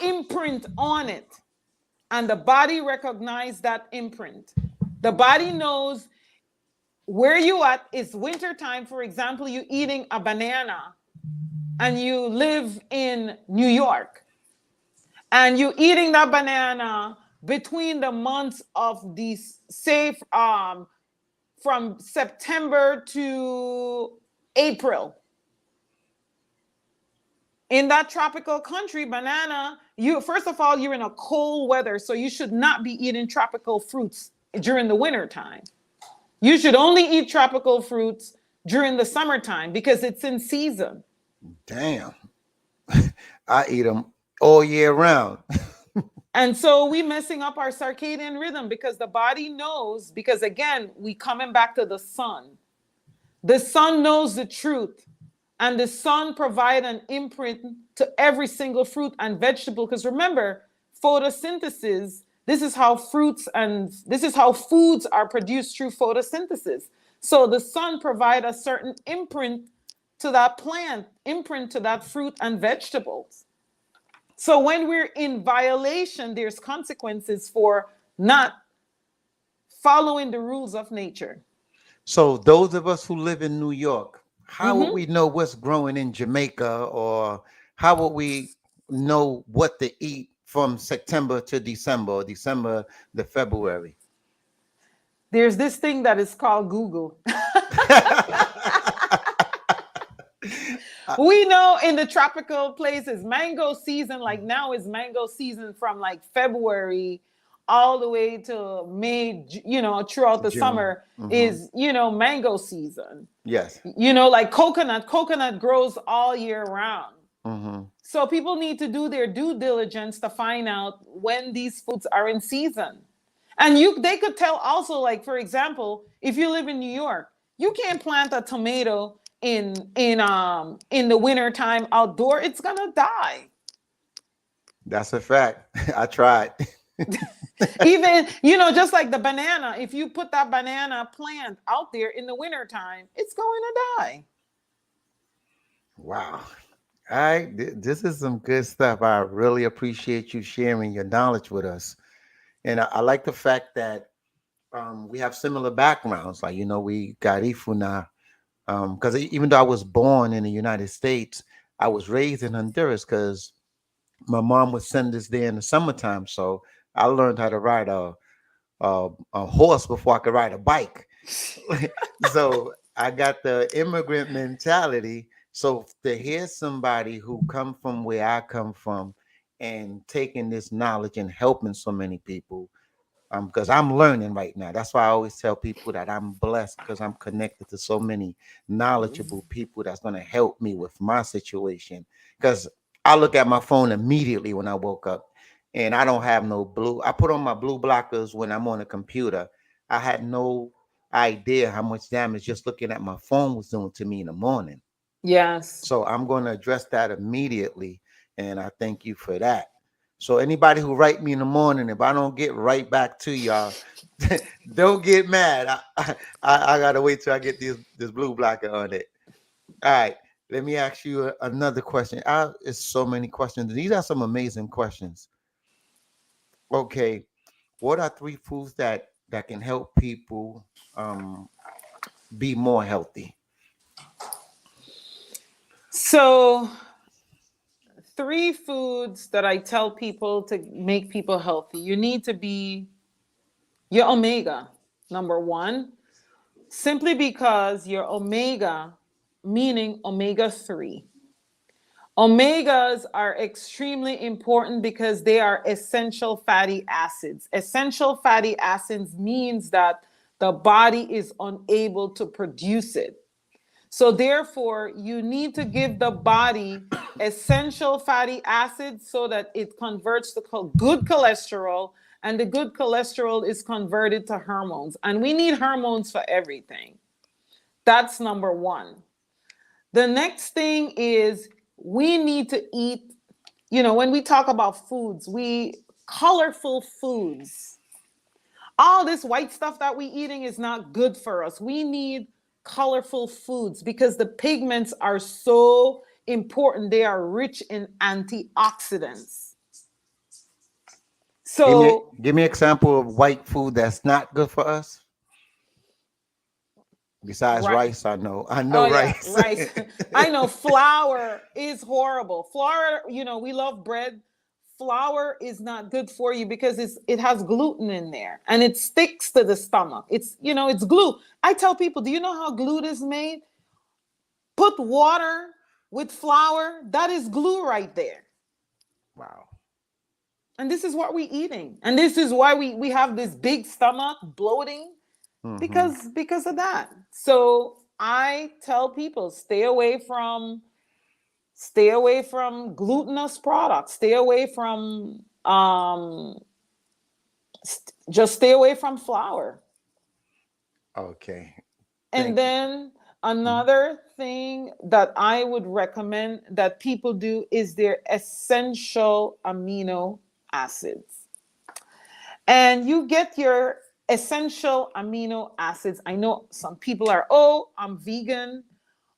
imprint on it, and the body recognizes that imprint. The body knows where you at. Is winter time, for example, you eating a banana and you live in New York and you eating that banana between the months of these, say, from September to April. In that tropical country, banana, you, first of all, you're in a cold weather, so you should not be eating tropical fruits during the winter time. You should only eat tropical fruits during the summertime because it's in season. Damn. I eat them all year round. And so we messing up our circadian rhythm because the body knows, because again, we coming back to the sun. The sun knows the truth. And the sun provide an imprint to every single fruit and vegetable. Because remember, photosynthesis, this is how fruits and this is how foods are produced through photosynthesis. So the sun provide a certain imprint to that plant, imprint to that fruit and vegetables. So when we're in violation, there's consequences for not following the rules of nature. So those of us who live in New York, how would Mm-hmm. we know what's growing in Jamaica, or how would we know what to eat from September to December, or December to February? There's this thing that is called Google. We know in the tropical places, mango season, like now is mango season from like February all the way to May, throughout the June. summer is, mango season. Yes. Like coconut grows all year round. Hmm. So people need to do their due diligence to find out when these foods are in season. And they could tell also, like, for example, if you live in New York, you can't plant a tomato in the winter time outdoor. It's gonna die. That's a fact. I tried. Even, just like the banana, if you put that banana plant out there in the winter time, it's going to die. Wow. This is some good stuff. I really appreciate you sharing your knowledge with us. And I like the fact that we have similar backgrounds. Like, we got Ifuna. Because even though I was born in the United States, I was raised in Honduras because my mom would send us there in the summertime. So I learned how to ride a horse before I could ride a bike. So I got the immigrant mentality. So to hear somebody who come from where I come from and taking this knowledge and helping so many people, because I'm learning right now. That's why I always tell people that I'm blessed because I'm connected to so many knowledgeable people that's going to help me with my situation. Because I look at my phone immediately when I woke up, and I don't have no blue. I put on my blue blockers when I'm on a computer. I had no idea how much damage just looking at my phone was doing to me in the morning. Yes. So I'm going to address that immediately, and I thank you for that. So anybody who write me in the morning, if I don't get right back to y'all, don't get mad. I gotta wait till I get this blue blocker on it. All right, let me ask you another question. It's so many questions. These are some amazing questions. Okay, what are three foods that can help people um, be more healthy? So three foods that I tell people to make people healthy. You need to be your omega, number one, simply because your omega, meaning omega-3. Omegas are extremely important because they are essential fatty acids. Essential fatty acids means that the body is unable to produce it. So therefore, you need to give the body essential fatty acids so that it converts to good cholesterol, and the good cholesterol is converted to hormones. And we need hormones for everything. That's number one. The next thing is we need to eat, when we talk about foods, colorful foods. All this white stuff that we eating is not good for us. We need colorful foods because the pigments are so important. They are rich in antioxidants. Give me So, give me an example of white food that's not good for us. Besides right. rice, I know Oh yeah, rice. rice. I know flour is horrible. Flour, we love bread. Flour is not good for you because it has gluten in there and it sticks to the stomach. It's glue. I tell people, do you know how glue is made? Put water with flour, that is glue right there. Wow. And this is what we're eating. And this is why we have this big stomach bloating Hmm. because of that. So I tell people stay away from glutinous products. Just stay away from flour. Okay. And Thank you. then Mhm. another thing that I would recommend that people do is their essential amino acids. And you get your essential amino acids. I know some people are, oh, I'm vegan.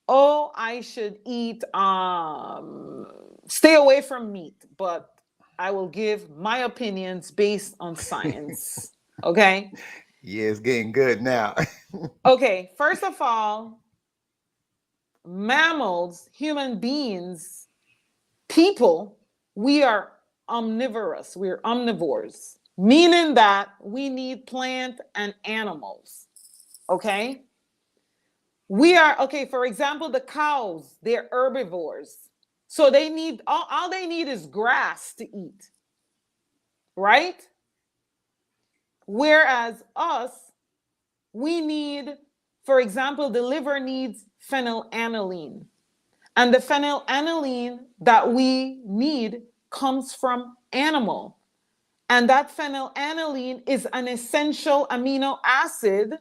Oh, I should eat, stay away from meat. But I will give my opinions based on science. Okay. Yeah, it's getting good now. Okay. First of all, mammals, human beings, people, we are omnivorous. We're omnivores, meaning that we need plant and animals. Okay. Okay. For example, the cows, they're herbivores. So they need, all they need is grass to eat, right? Whereas us, we need, for example, the liver needs phenylalanine. And the phenylalanine that we need comes from animal. And that phenylalanine is an essential amino acid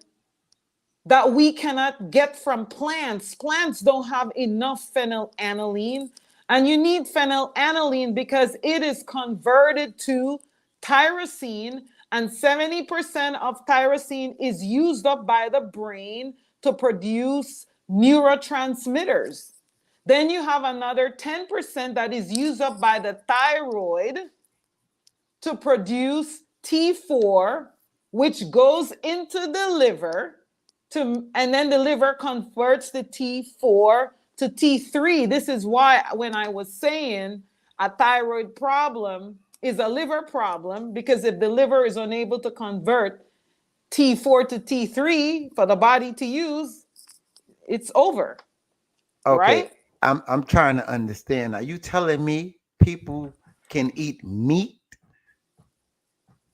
that we cannot get from plants. Plants don't have enough phenylalanine. And you need phenylalanine because it is converted to tyrosine, and 70% of tyrosine is used up by the brain to produce neurotransmitters. Then you have another 10% that is used up by the thyroid to produce T4, which goes into the liver and then the liver converts the T4 to T3. This is why when I was saying a thyroid problem is a liver problem, because if the liver is unable to convert T4 to T3 for the body to use, it's over, Okay, right? I'm trying to understand. Are you telling me people can eat meat?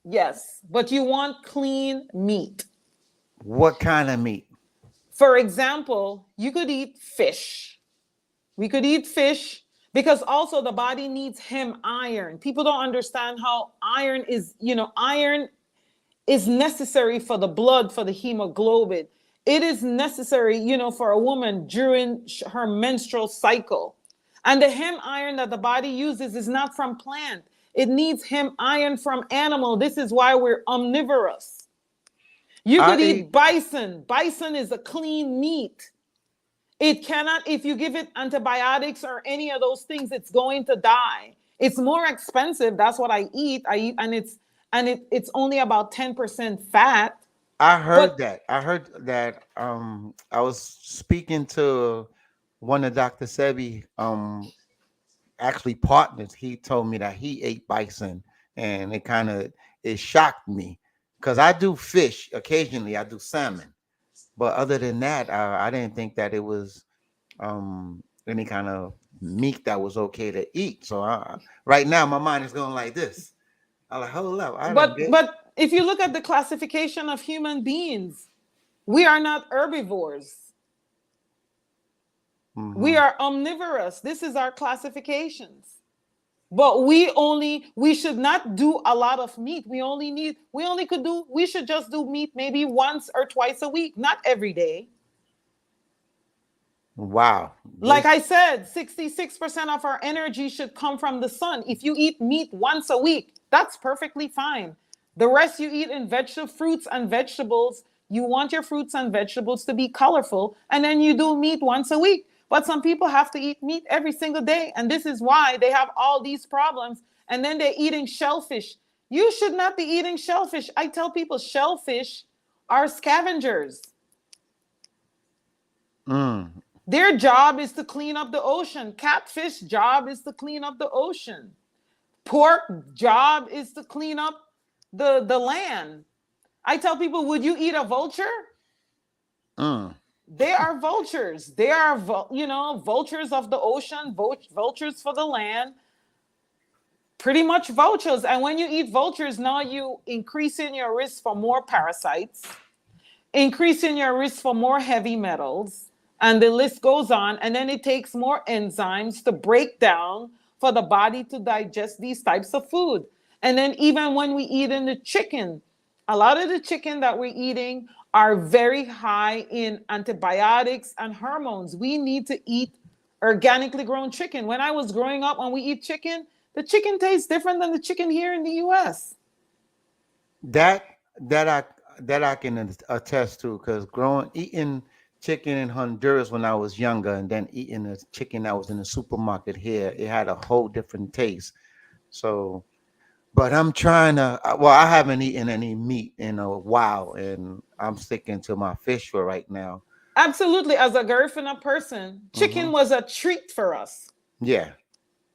Yes, but you want clean meat. What kind of meat? For example, you could eat fish. We could eat fish because also the body needs heme iron. People don't understand how iron is necessary for the blood, for the hemoglobin. It is necessary, for a woman during her menstrual cycle. And the heme iron that the body uses is not from plant. It needs heme iron from animal. This is why we're omnivorous. You I could eat eat. bison. Bison is a clean meat. It cannot, if you give it antibiotics or any of those things, it's going to die. It's more expensive. That's what I eat. It's only about 10% fat. I heard But that. I heard that. I was speaking to one of Dr. Sebi. actually partners, he told me that he ate bison, and it shocked me because I do fish occasionally. I do salmon, but other than that, I didn't think that it was any kind of meat that was okay to eat. So right now, my mind is going like this. I'm like, hold up, I done But bit. but if you look at the classification of human beings, we are not herbivores. We Hmm. are omnivorous. This is our classifications. But we should not do a lot of meat. We should just do meat maybe once or twice a week, not every day. Wow, Like this. I said, 66% of our energy should come from the sun. If you eat meat once a week, that's perfectly fine. The rest you eat in vegetable fruits and vegetables. You want your fruits and vegetables to be colorful, and then you do meat once a week. But some people have to eat meat every single day, and this is why they have all these problems. And then they're eating shellfish. You should not be eating shellfish. I tell people shellfish are scavengers. Mm, Their job is to clean up the ocean. Catfish job is to clean up the ocean. Pork job is to clean up the land. I tell people, would you eat a vulture? mm. They are vultures. They are vultures of the ocean, vultures for the land. Pretty much vultures. And when you eat vultures, now you increasing your risk for more parasites, increasing your risk for more heavy metals, and the list goes on. And then it takes more enzymes to break down for the body to digest these types of food. And then even when we eat in the chicken, a lot of the chicken that we're eating are very high in antibiotics and hormones. We need to eat organically grown chicken. When I was growing up, when we eat chicken, the chicken tastes different than the chicken here in the US. That that I that I can attest to because growing eating chicken in Honduras when I was younger, and then eating the chicken that was in the supermarket here, it had a whole different taste. So, but I'm trying to. Well, I haven't eaten any meat in a while, and I'm sticking to my fish for right now. Absolutely. As a Garifuna person, chicken Hmm. was a treat for us. Yeah,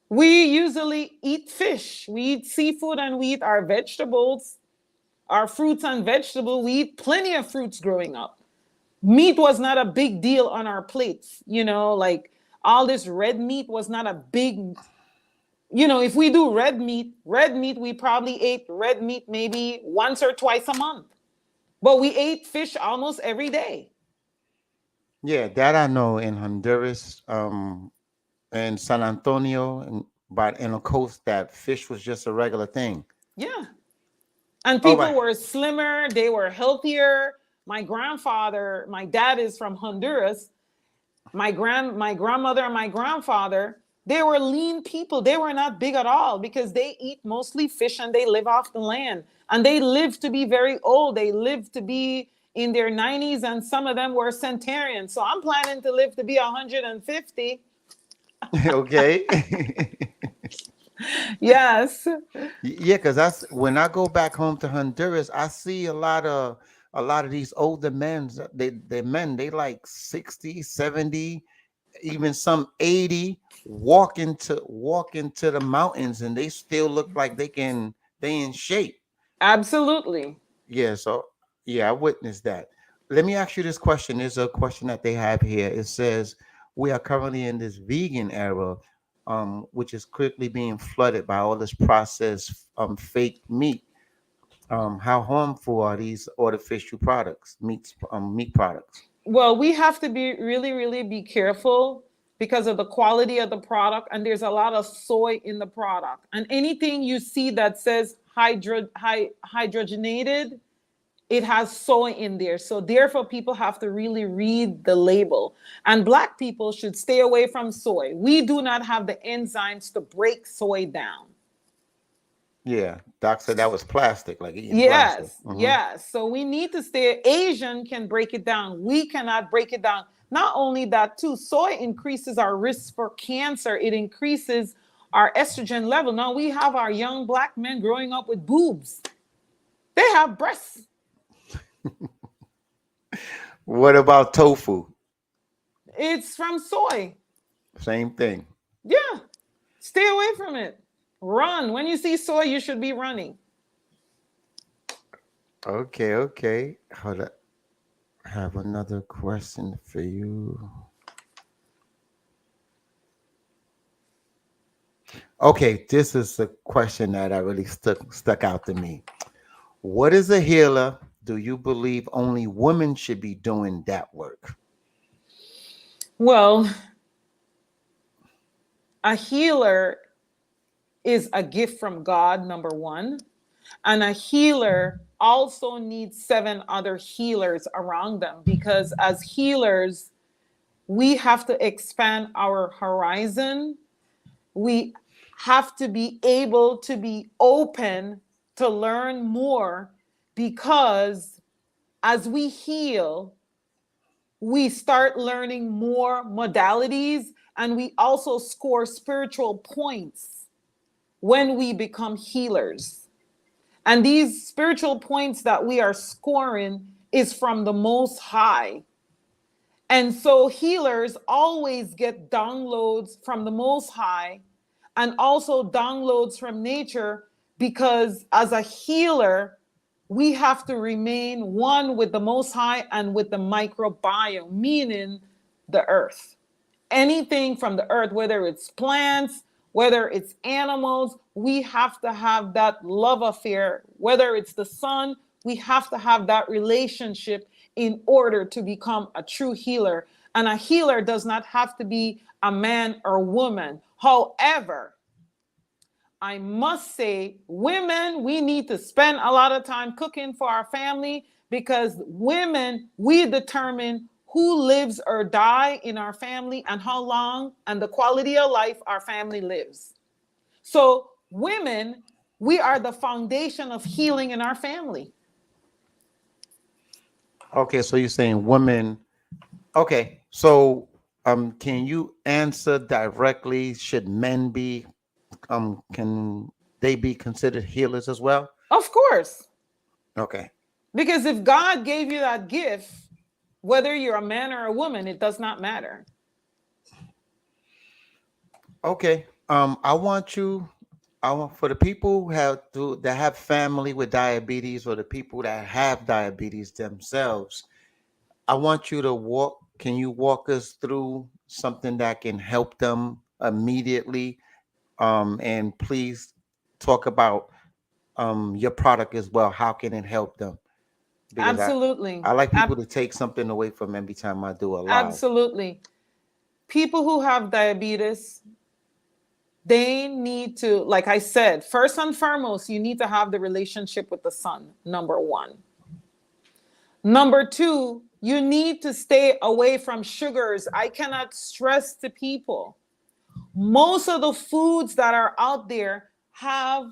We usually eat fish, we eat seafood, and we eat our vegetables, our fruits and vegetables. We eat plenty of fruits growing up. Meat was not a big deal on our plates, like all this red meat was not a big, if we do red meat, we probably ate red meat maybe once or twice a month. But we ate fish almost every day. yeah, that I know in Honduras, and San Antonio, and but in the coast, that fish was just a regular thing. Yeah. And Oh, people were slimmer, they were healthier. My dad is from Honduras. My grandmother and my grandfather, they were lean people. They were not big at all because they eat mostly fish and they live off the land. And they live to be very old. They live to be in their 90s, and some of them were centenarians. So I'm planning to live to be 150. okay. Yes. Yeah, because that's when I go back home to Honduras, I see a lot of these older men. They like 60, 70, even some 80, walk into the mountains, and they still look like they in shape. Absolutely. Yeah, so yeah, I witnessed that. Let me ask you this question. There's a question that they have here. It says we are currently in this vegan era, which is quickly being flooded by all this processed fake meat. How harmful are these artificial meat products? Well, we have to be really, really be careful because of the quality of the product. And there's a lot of soy in the product. And anything you see that says hydrogenated, it has soy in there. So therefore, people have to really read the label. And Black people should stay away from soy. We do not have the enzymes to break soy down. Yeah, Doc said that was plastic, like eating plastic. Yes, yes. So we need to stay. Asian can break it down. We cannot break it down. Not only that, too, soy increases our risk for cancer. It increases our estrogen level. Now we have our young Black men growing up with boobs. They have breasts. What about tofu? It's from soy. Same thing. Yeah. Stay away from it. Run. When you see soy, you should be running. Okay, okay. Hold up. I have another question for you. Okay, this is a question that I really stuck out to me. What is a healer? Do you believe only women should be doing that work? Well, a healer is a gift from God, number one. And a healer also needs 7 other healers around them, because as healers, we have to expand our horizon. We have to be able to be open to learn more, because as we heal, we start learning more modalities, and we also score spiritual points when we become healers. And these spiritual points that we are scoring is from the Most High. And so healers always get downloads from the Most High and also downloads from nature, because as a healer, we have to remain one with the Most High and with the microbiome, meaning the earth. Anything from the earth, whether it's plants, whether it's animals, we have to have that love affair. Whether it's the sun, we have to have that relationship in order to become a true healer. And a healer does not have to be a man or woman. However, I must say, women, we need to spend a lot of time cooking for our family, because women, we determine who lives or die in our family and how long and the quality of life our family lives. So women, we are the foundation of healing in our family. Okay, so you're saying women. Okay, so can you answer directly? Should men be can they be considered healers as well? Of course, Okay. because if God gave you that gift, whether you're a man or a woman, it does not matter. Okay. I want for the people who that have family with diabetes, or the people that have diabetes themselves, I want you to can you walk us through something that can help them immediately? And please talk about your product as well. How can it help them? Because Absolutely. I like people to take something away from every time I do a live. Absolutely. People who have diabetes, they need to, like I said, first and foremost, you need to have the relationship with the sun, number one. Number two, you need to stay away from sugars. I cannot stress to people, most of the foods that are out there have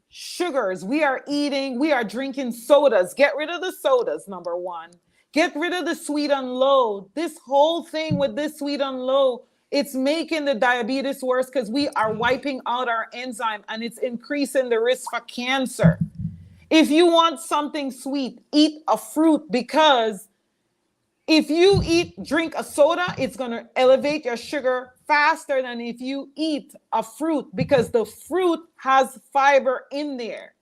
sugars. We are drinking sodas. Get rid of the sodas, number one. Get rid of the sweet and low. This whole thing with this sweet and low, it's making the diabetes worse, because we are wiping out our enzyme and it's increasing the risk for cancer. If you want something sweet, eat a fruit, because if you drink a soda, it's going to elevate your sugar faster than if you eat a fruit, because the fruit has fiber in there.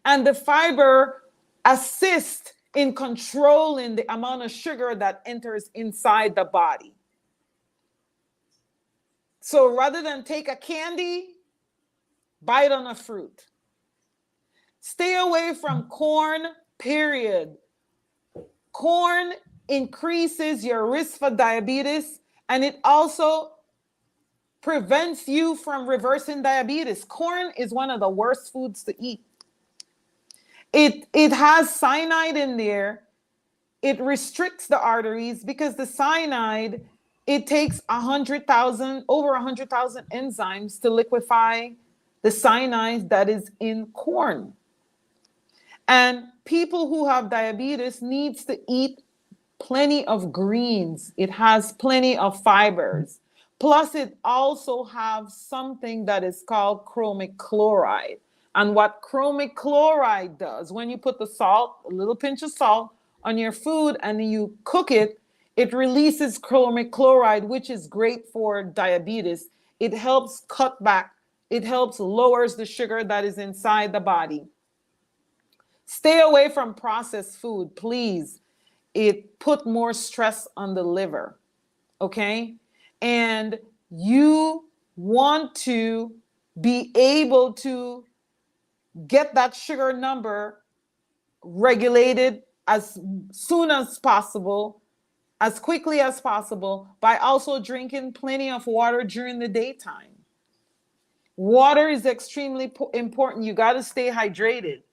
And the fiber assists in controlling the amount of sugar that enters inside the body. So rather than take a candy, bite on a fruit. Stay away from corn, period. Corn increases your risk for diabetes, and it also prevents you from reversing diabetes. Corn is one of the worst foods to eat. It has cyanide in there. It restricts the arteries, because the cyanide, it takes over 100,000 enzymes to liquefy the cyanide that is in corn. And people who have diabetes needs to eat plenty of greens. It has plenty of fibers. Plus, it also has something that is called chromic chloride. And what chromic chloride does, when you put the salt, a little pinch of salt on your food and you cook it, it releases chromic chloride, which is great for diabetes. It helps cut back. It helps lowers the sugar that is inside the body. Stay away from processed food, please. It put more stress on the liver, okay? And you want to be able to get that sugar number regulated as soon as possible, as quickly as possible, by also drinking plenty of water during the daytime. Water is extremely important. You got to stay hydrated.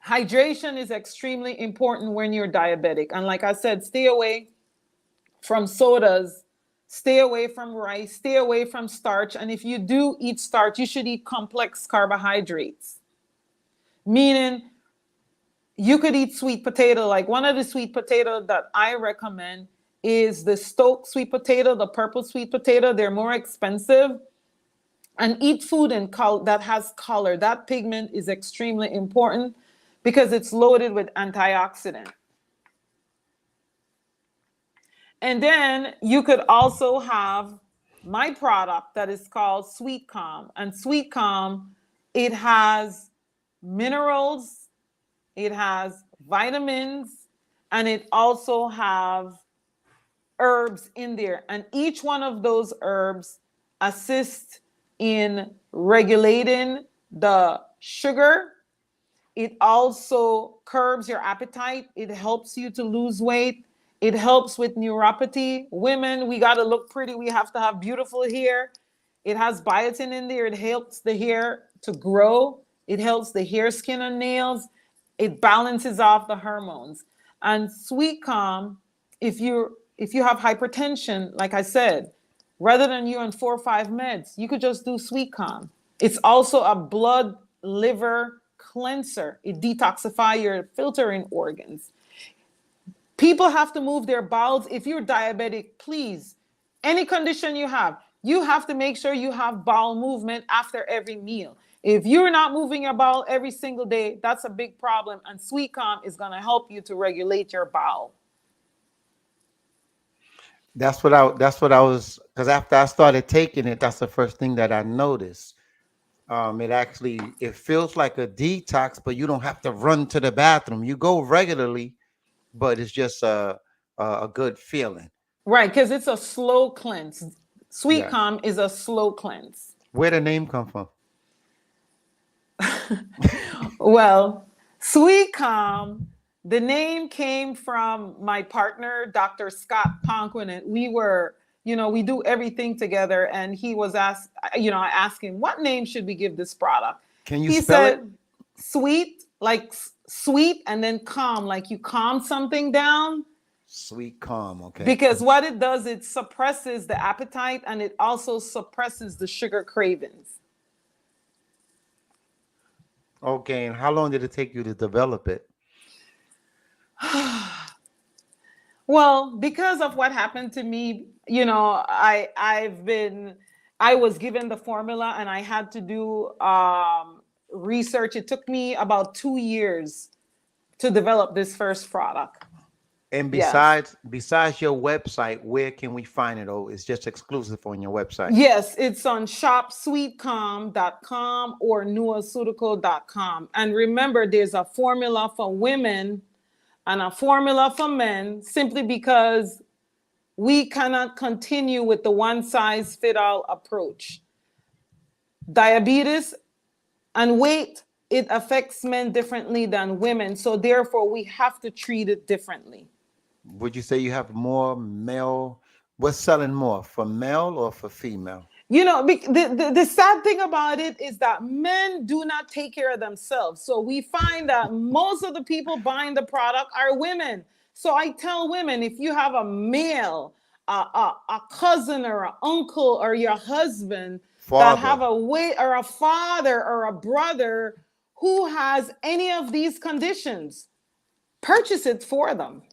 Hydration is extremely important when you're diabetic. And like I said, stay away from sodas, stay away from rice, stay away from starch. And if you do eat starch, you should eat complex carbohydrates. Meaning you could eat sweet potato. Like one of the sweet potato that I recommend is the Stoke sweet potato, the purple sweet potato. They're more expensive. And eat food that has color. That pigment is extremely important because it's loaded with antioxidant. And then you could also have my product that is called Sweet Calm. And Sweet Calm, it has minerals, it has vitamins, and it also have herbs in there. And each one of those herbs assist in regulating the sugar. It also curbs your appetite. It helps you to lose weight. It helps with neuropathy. Women, we got to look pretty. We have to have beautiful hair. It has biotin in there. It helps the hair to grow. It helps the hair, skin, and nails. It balances off the hormones. And Sweet Calm, if you have hypertension, like I said, rather than you on 4 or 5 meds, you could just do Sweet Calm. It's also a blood liver cleanser. It detoxifies your filtering organs. People have to move their bowels. If you're diabetic, please, any condition you have to make sure you have bowel movement after every meal. If you're not moving your bowel every single day, that's a big problem. And Sweet Calm is going to help you to regulate your bowel. That's what I was, because after I started taking it, that's the first thing that I noticed. It feels like a detox, but you don't have to run to the bathroom. You go regularly, but it's just a good feeling. Right, because it's a slow cleanse. Sweet Yeah. Calm is a slow cleanse. Where the name come from? Well, Sweet Calm, the name came from my partner, Dr. Scott Ponquin, and we do everything together. And he was asked, I asked him, what name should we give this product? Can you He spell said, it? sweet, like sweet, and then calm, like you calm something down. Sweet Calm, okay. Because what it does, it suppresses the appetite and it also suppresses the sugar cravings. Okay, and how long did it take you to develop it? Well, because of what happened to me, I was given the formula and I had to do research. It took me about 2 years to develop this first product. And Yes. besides your website, where can we find it? Oh, it's just exclusive on your website. Yes, it's on shopsweetcalm.com or nuaceutical.com. And remember, there's a formula for women and a formula for men, simply because we cannot continue with the one size fit all approach. Diabetes and weight, it affects men differently than women. So therefore, we have to treat it differently. Would you say you have more male? What's selling more, for male or for female? The sad thing about it is that men do not take care of themselves. So we find that most of the people buying the product are women. So I tell women, if you have a male, a cousin or an uncle or your husband that have a weight, or a father or a brother who has any of these conditions, purchase it for them.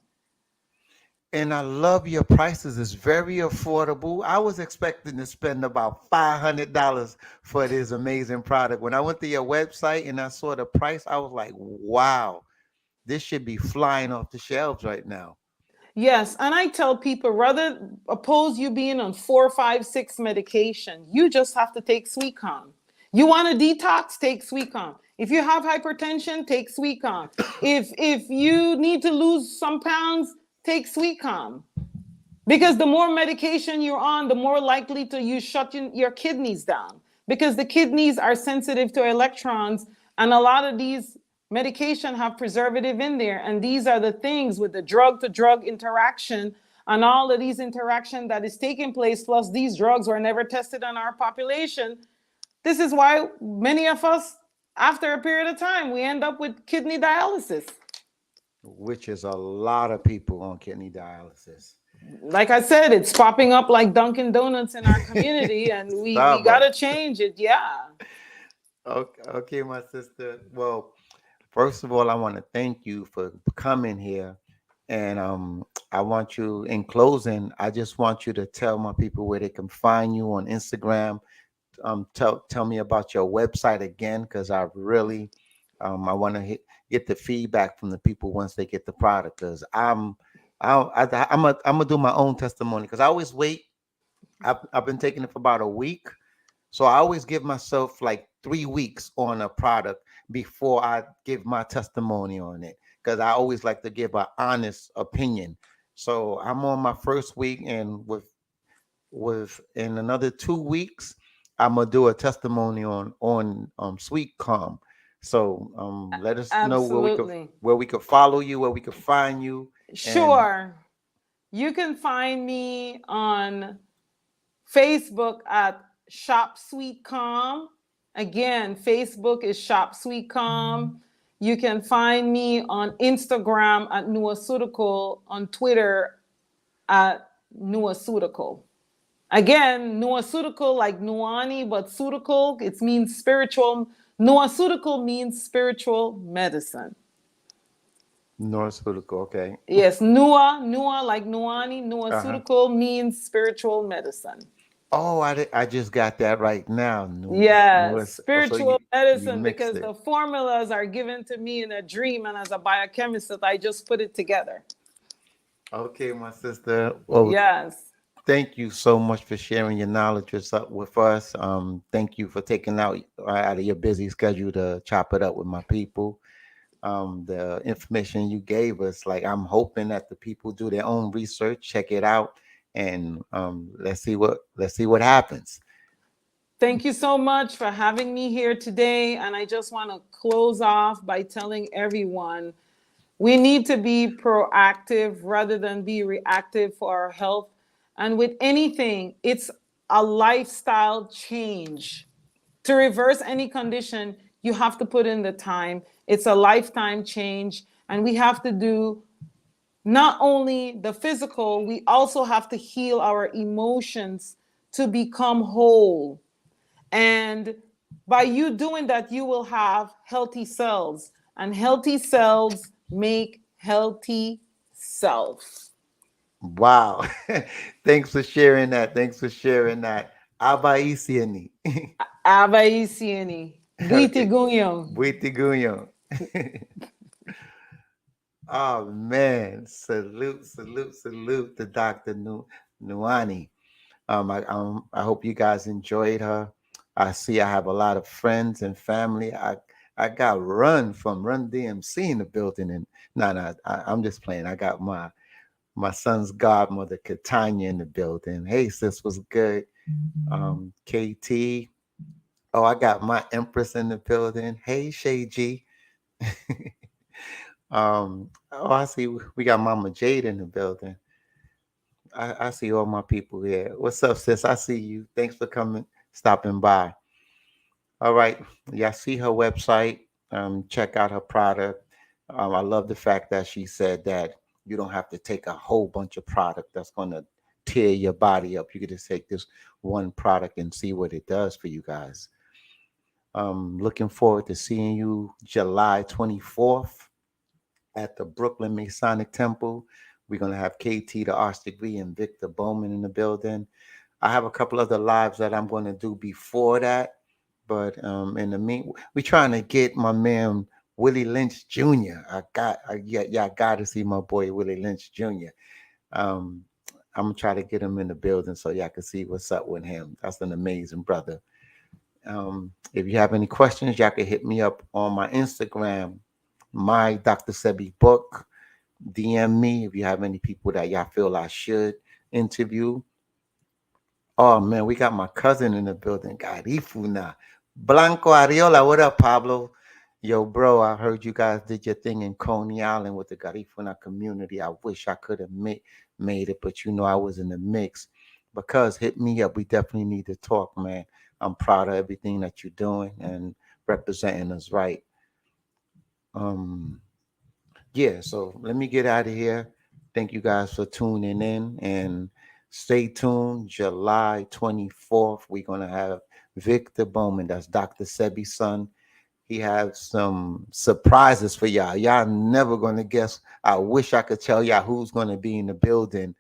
And I love your prices. It's very affordable. I was expecting to spend about $500 for this amazing product. When I went to your website and I saw the price, I was like, wow, this should be flying off the shelves right now. Yes, and I tell people rather oppose you being on 4, 5, 6 medication, you just have to take Sweet Calm. You want to detox, take Sweet Calm. If you have hypertension, take Sweet Calm. If you need to lose some pounds, take Sweet Calm. Because the more medication you're on, the more likely to you shut your kidneys down. Because the kidneys are sensitive to electrons, and a lot of these medication have preservative in there. And these are the things with the drug to drug interaction and all of these interaction that is taking place. Plus, these drugs were never tested on our population. This is why many of us, after a period of time, we end up with kidney dialysis. which is a lot of people on kidney dialysis. Like I said, it's popping up like Dunkin' Donuts in our community, and we gotta Starbucks. change it. Yeah. Okay, my sister. Well, first of all, I want to thank you for coming here. And I want you, in closing, I just want you to tell my people where they can find you on Instagram. Tell me about your website again, because I really I want to get the feedback from the people once they get the product. Because I'm gonna do my own testimony, because I always wait. I've been taking it for about a week, so I always give myself like 3 weeks on a product before I give my testimony on it, because I always like to give an honest opinion. So I'm on my first week, and with in another 2 weeks, I'm gonna do a testimony on Sweet Calm. So let us know Absolutely. where we could follow you, where we could find you, and Sure. You can find me on Facebook at Shop Sweet Calm. Again, Facebook is Shop Sweet Calm. You can find me on Instagram at Nuaceutical, on Twitter at Nuaceutical. Again, Nuaceutical like Nuani, but Ceutical, it means spiritual. Nuaceutical means spiritual medicine. North Political. Okay. Yes, Nua like Nuani. Uh-huh. Nuaceutical means spiritual medicine. Oh, I just got that right now. Yes, Oh, so spiritual you medicine, mixed because it. the formulas are given to me in a dream, and as a biochemist, I just put it together. Okay, my sister. Well, Yes. thank you so much for sharing your knowledge with us. Thank you for taking out of your busy schedule to chop it up with my people. The information you gave us, like, I'm hoping that the people do their own research, check it out, and let's see what happens. Thank you so much for having me here today. And I just want to close off by telling everyone we need to be proactive rather than be reactive for our health. And with anything, it's a lifestyle change. To reverse any condition, you have to put in the time. It's a lifetime change. And we have to do not only the physical, we also have to heal our emotions to become whole. And by you doing that, you will have healthy cells, and healthy cells make healthy self. Wow. Thanks for sharing that. Thanks for sharing that. Abaisiani. Abaisieni. Okay. Buitigunyo. Buitiguyo. Oh man. Salute to Dr. Nuani. I hope you guys enjoyed her. I see I have a lot of friends and family. I got Run DMC in the building, and no, I'm just playing. I got my son's godmother, Katanya, in the building. Hey, sis, was good. KT. Oh, I got my Empress in the building. Hey, Shay G. Oh, I see we got Mama Jade in the building. I see all my people here. What's up, sis? I see you. Thanks for coming, stopping by. All right. Yeah, I see her website. Check out her product. I love the fact that she said that you don't have to take a whole bunch of product that's going to tear your body up. You could just take this one product and see what it does for you guys. Looking forward to seeing you July 24th at the Brooklyn Masonic Temple. We're going to have KT, the Arts Degree, and Victor Bowman in the building. I have a couple other lives that I'm going to do before that. But in the mean, we're trying to get my man Willie Lynch Jr. I got to see my boy Willie Lynch Jr. Um, I'm gonna try to get him in the building so y'all can see what's up with him. That's an amazing brother. If you have any questions, y'all can hit me up on my Instagram, my Dr. Sebi book. DM me if you have any people that y'all feel I should interview. Oh man, we got my cousin in the building, Garifuna. Blanco Ariola, what up, Pablo? Yo, bro, I heard you guys did your thing in Coney Island with the Garifuna community. I wish I could have made it, but I was in the mix. Because hit me up. We definitely need to talk, man. I'm proud of everything that you're doing and representing us right. Um, yeah, so let me get out of here. Thank you guys for tuning in and stay tuned. July 24th, we're going to have Victor Bowman. That's Dr. Sebi's son. He has some surprises for y'all. Y'all never going to guess. I wish I could tell y'all who's going to be in the building.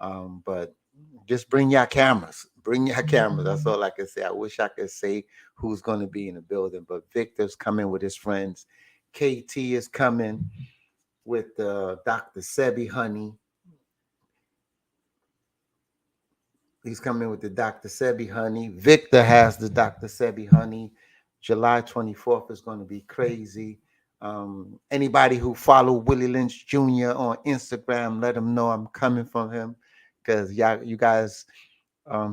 But just bring your cameras. Bring your cameras. That's all I can say. I wish I could say who's going to be in the building. But Victor's coming with his friends. KT is coming with Dr. Sebi Honey. He's coming with the Dr. Sebi Honey. Victor has the Dr. Sebi Honey. July 24th is going to be crazy. Anybody who follow Willie Lynch Jr. on Instagram, let him know I'm coming from him because you guys,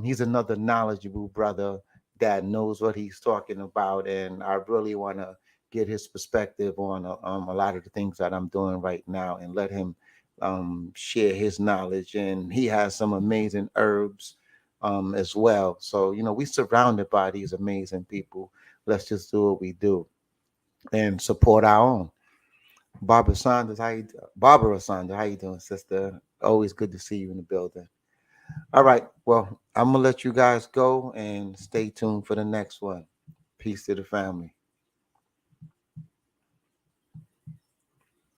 he's another knowledgeable brother that knows what he's talking about, and I really want to get his perspective on a lot of the things that I'm doing right now, and let him share his knowledge. And he has some amazing herbs as well. So we surrounded by these amazing people. Let's just do what we do and support our own. Barbara Sanders, how you doing, sister? Always good to see you in the building. All right. Well, I'm gonna let you guys go and stay tuned for the next one. Peace to the family.